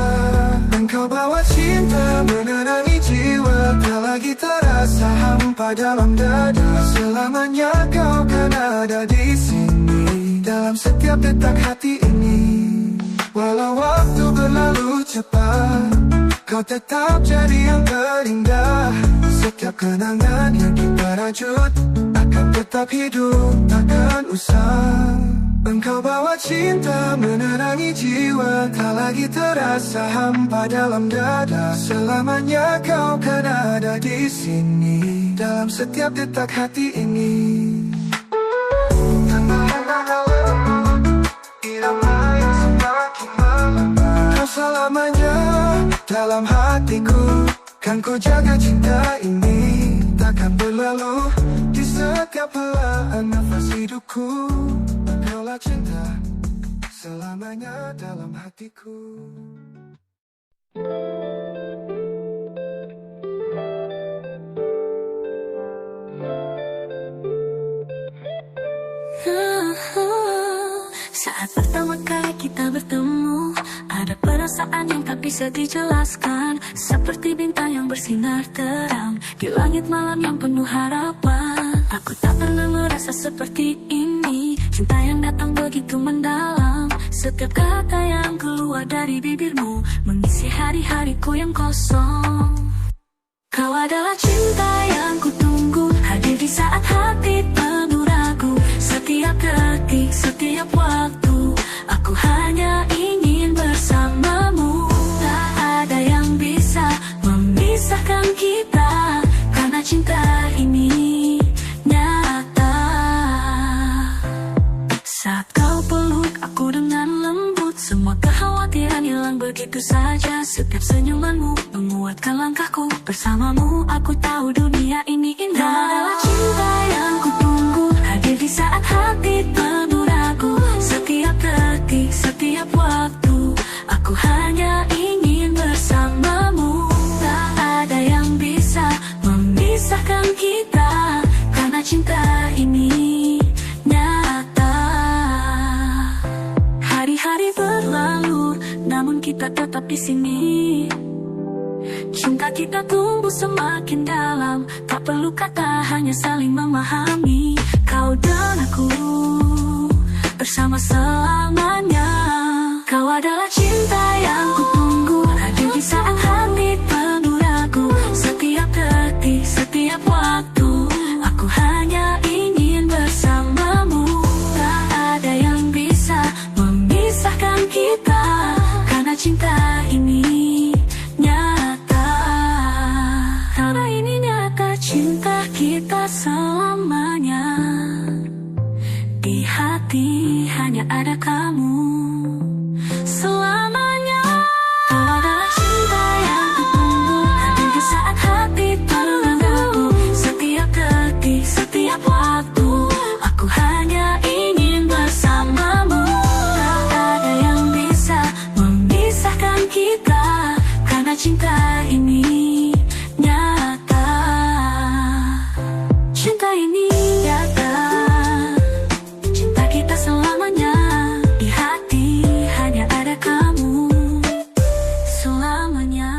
Engkau bawa cinta menerangi jiwa, tak lagi terasa hampa dalam dada. Selamanya kau kan ada di sini, dalam setiap detak hati ini. Walau waktu berlalu cepat, kau tetap jadi yang terindah. Setiap kenangan yang kita rajut akan tetap hidup, takkan usang. Engkau bawa cinta menerangi jiwa, tak lagi terasa hampa dalam dada. Selamanya kau kan ada di sini, dalam setiap detak hati ini. Irama yang semakin melemah, kau selamanya dalam hatiku. Kan ku jaga cinta ini, takkan berlalu di setiap helaan nafas hidupku. Engkaulah cinta selamanya dalam hatiku. Saat pertama kali kita bertemu, ada perasaan yang tak bisa dijelaskan, seperti bintang yang bersinar terang di langit malam yang penuh harapan. Aku tak pernah merasa seperti ini, cinta yang datang begitu mendalam. Setiap kata yang keluar dari bibirmu mengisi hari-hariku yang kosong. Kau adalah cinta yang kutunggu, hadir di saat hati penuh ragu. Setiap detik, setiap waktu, aku hanya ingin bersamamu. Tak ada yang bisa memisahkan kita, karena cinta ini nyata. Saat kau peluk aku dengan lembut, semua kekhawatiran hilang begitu saja. Setiap senyumanmu menguatkan langkahku, bersamamu aku tahu dunia ini indah. Kau adalah cinta yang kutunggu, hadir di saat hati penuh ragu. Setiap detik, setiap waktu, aku hanya ingin bersamamu. Tak ada yang bisa memisahkan kita, karena cinta ini nyata. Hari-hari berlalu, namun kita tetap di sini. Cinta kita tumbuh semakin dalam, tak perlu kata, hanya saling memahami. Kau dan aku bersama selamanya. Kau adalah cinta yang kutunggu, hadir di saat hati penuh ragu. Setiap detik, setiap waktu, aku hanya ingin bersamamu. Tak ada yang bisa memisahkan kita, karena cinta ini nyata. Karena ini nyata, cinta kita selamanya. Di hati hanya ada kamu selamanya. Kau adalah cinta yang ini nyata. Cinta ini nyata. Cinta kita selamanya. Di hati hanya ada kamu selamanya.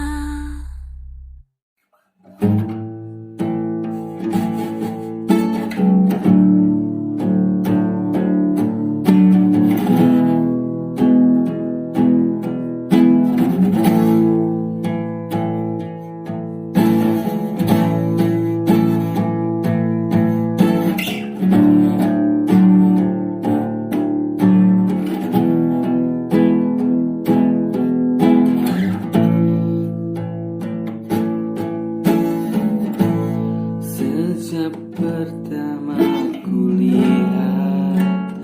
Sejak pertama ku lihat,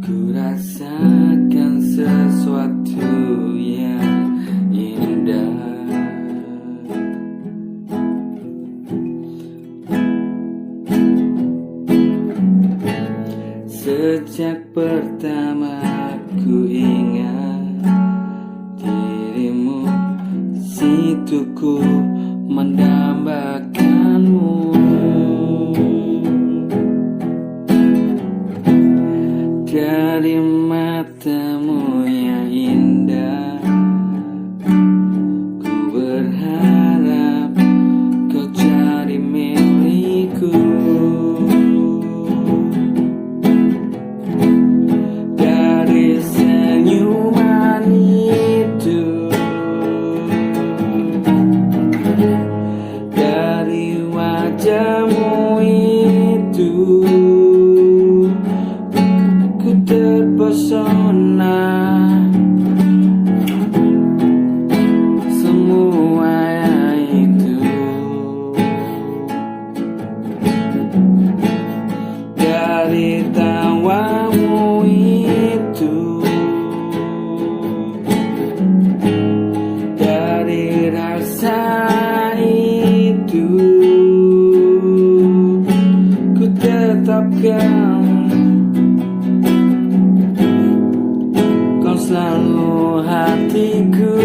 ku rasakan sesuatu yang indah. Sejak pertama ku ingat dirimu, situ ku mendambakanmu. Dari matamu yang indah, ku berharap kau jadi milikku. Dari senyuman itu, dari wajahmu itu, ku terpesona. Semua itu dari tawamu itu, dari rasa itu, ku tetapkan kau selalu hatiku.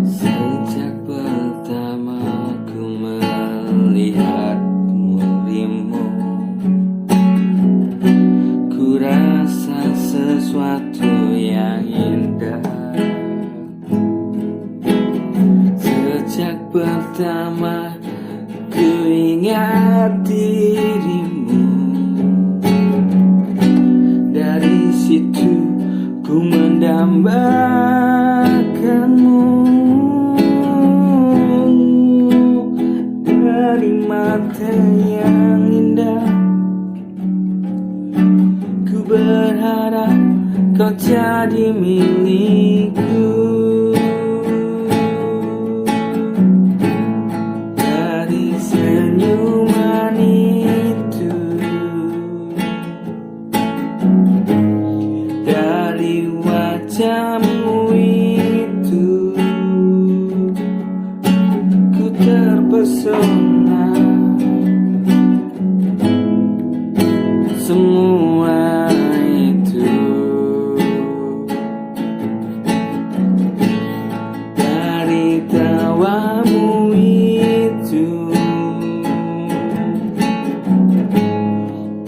Sejak pertama ku melihatmu, ku rasa sesuatu yang indah. Sejak pertama ku ingat dirimu, dari situ ku mendambakanmu. Dari mata yang indah, ku berharap kau jadi milikku. Dari senyuman itu, dari wajahmu itu, ku terpesona. Semua itu dari tawamu itu,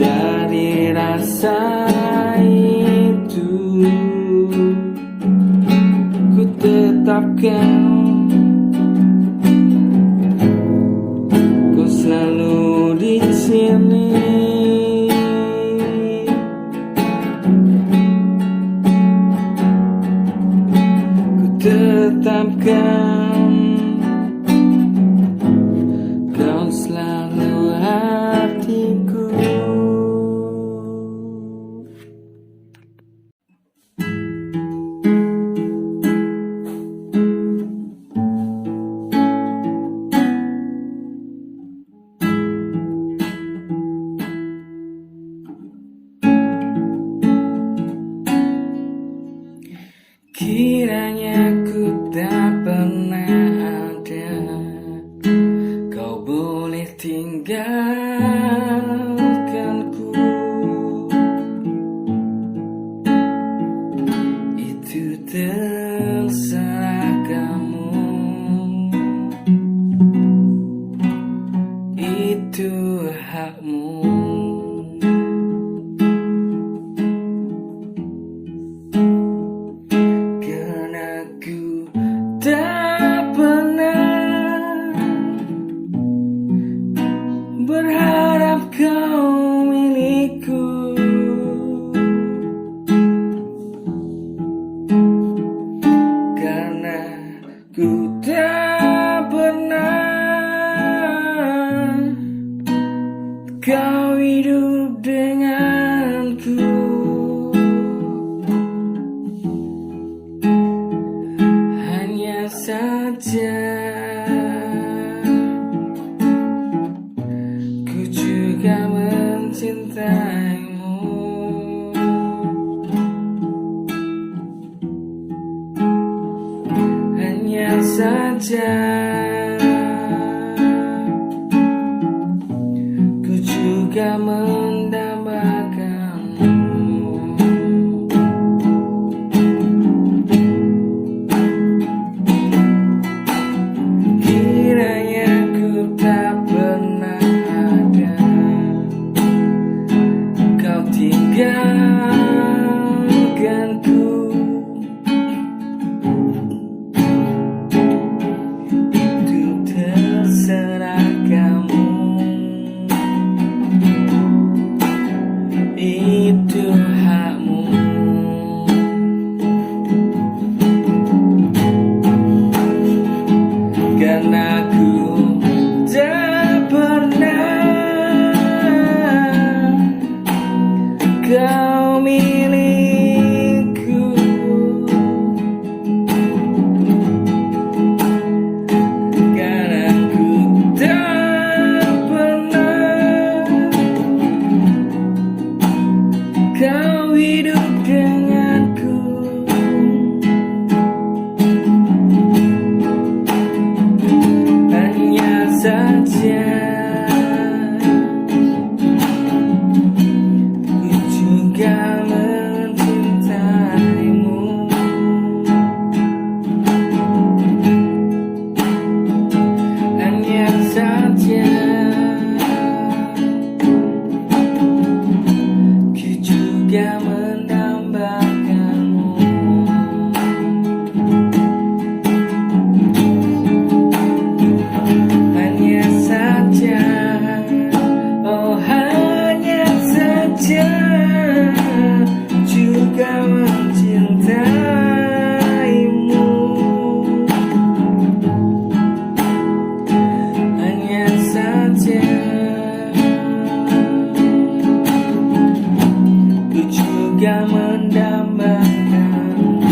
dari rasa itu, ku tetapkan kau selalu di sini. Tetapkan kau selalu hatiku. Kiranya ku tak pernah terserah kamu, itu hakmu. Karena ku tak pernah berharap kau milikku. Karena ku tak pernah kau hidup denganku. Hanya saja ku juga mencintaimu. Hanya saja ku juga mendambakanmu. Kiranya ku tak pernah ada, kau tinggalkanku. Itu terserah kamu, itu hakmu. Karena ku tak pernah kau milikku. Karena ku tak pernah kau hidup denganku. Hanya saja ku juga mencintaimu. Hanya saja ku juga mendambakanmu. Hanya saja, oh hanya saja juga mencintaimu. Hanya saja ku juga mendambakanmu.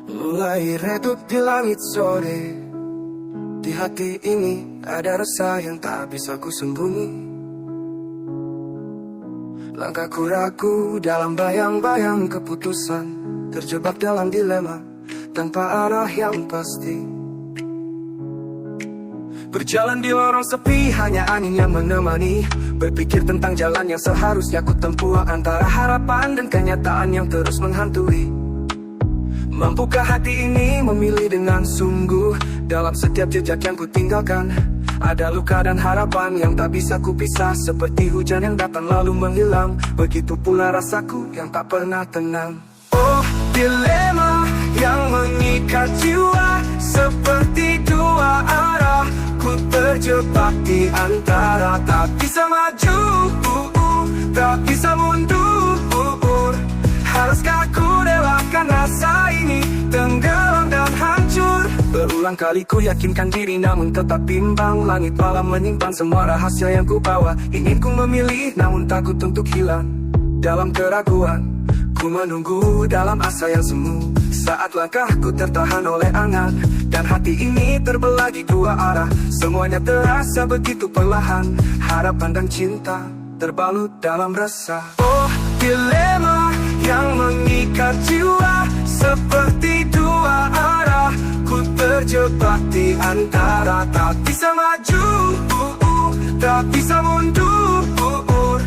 Mulai redup di langit sore, di hati ini ada rasa yang tak bisa ku sembunyi. Langkahku ragu dalam bayang-bayang keputusan, terjebak dalam dilema tanpa arah yang pasti. Berjalan di lorong sepi, hanya angin yang menemani. Berpikir tentang jalan yang seharusnya ku tempuh, antara harapan dan kenyataan yang terus menghantui. Mampukah hati ini memilih dengan sungguh? Dalam setiap jejak yang ku tinggalkan ada luka dan harapan yang tak bisa ku pisah. Seperti hujan yang datang lalu menghilang, begitu pula rasaku yang tak pernah tenang. Oh, dilema yang mengikat jiwa, seperti dua arah. Ku terjebak di antara, tak bisa maju, tak bisa mundur. Haruskah ku relakan rasa ini tenggelam dan hancur? Berulang kali ku yakinkan diri namun tetap bimbang. Langit malam menyimpan semua rahasia yang ku bawa. Ingin ku memilih namun takut untuk hilang. Dalam keraguan ku menunggu dalam asa yang semu. Saat langkahku tertahan oleh angan dan hati ini terbelah di dua arah. Semuanya terasa begitu perlahan, harapan dan cinta terbalut dalam resah. Oh, dilema yang mengikat jiwa, seperti dua arah. Ku antara tak bisa maju, tak bisa mundur.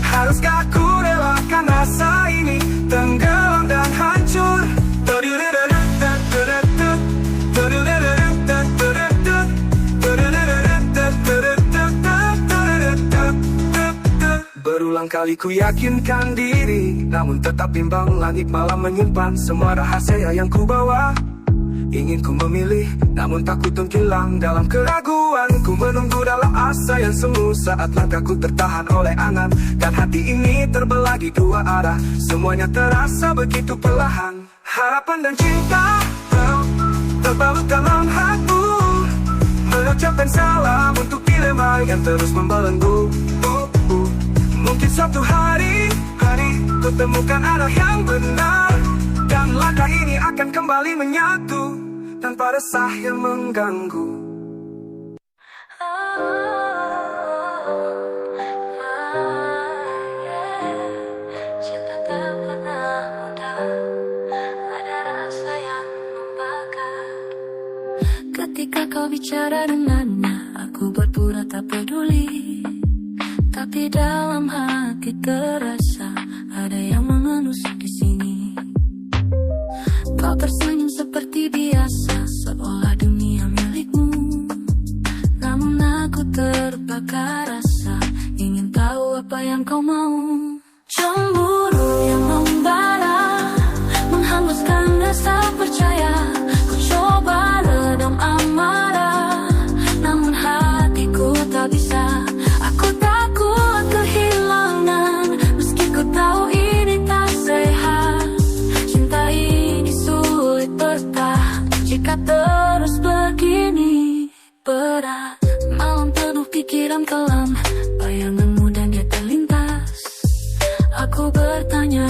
Haruskah ku relakan rasa ini tenggelam dan hancur? Berulang kali ku yakinkan diri, namun tetap bimbang. Langit malam menyimpan semua rahasia yang ku bawa. Ingin ku memilih, namun takut untuk hilang dalam keraguan. Ku menunggu dalam asa yang semu saat langkahku tertahan oleh angan. Dan hati ini terbelah di dua arah, semuanya terasa begitu perlahan. Harapan dan cinta terbalut dalam hatiku, mengucapkan salam untuk dilema yang terus membelenggu. Mungkin suatu hari ku temukan arah yang benar, dan langkah ini akan kembali menyatu tanpa resah yang mengganggu. Cinta tak pernah mudah, ada rasa yang membakar. Ketika kau bicara dengannya, aku berpura tak peduli, tapi dalam hati terasa ada yang mengenus di sini. Kau tersenyum seperti biasa, seolah dunia milikmu. Namun aku terbakar rasa, ingin tahu apa yang kau mau. Cemburu yang membara, menghanguskan rasa percaya. Ku coba redam amarah, namun hatiku tak bisa. Aku takut kehilangan, meski ku tahu ini tak sehat. Cinta ini sulit bertahan jika terus begini berat. Malam penuh pikiran kelam, bayanganmu dan dia terlintas. Aku bertanya,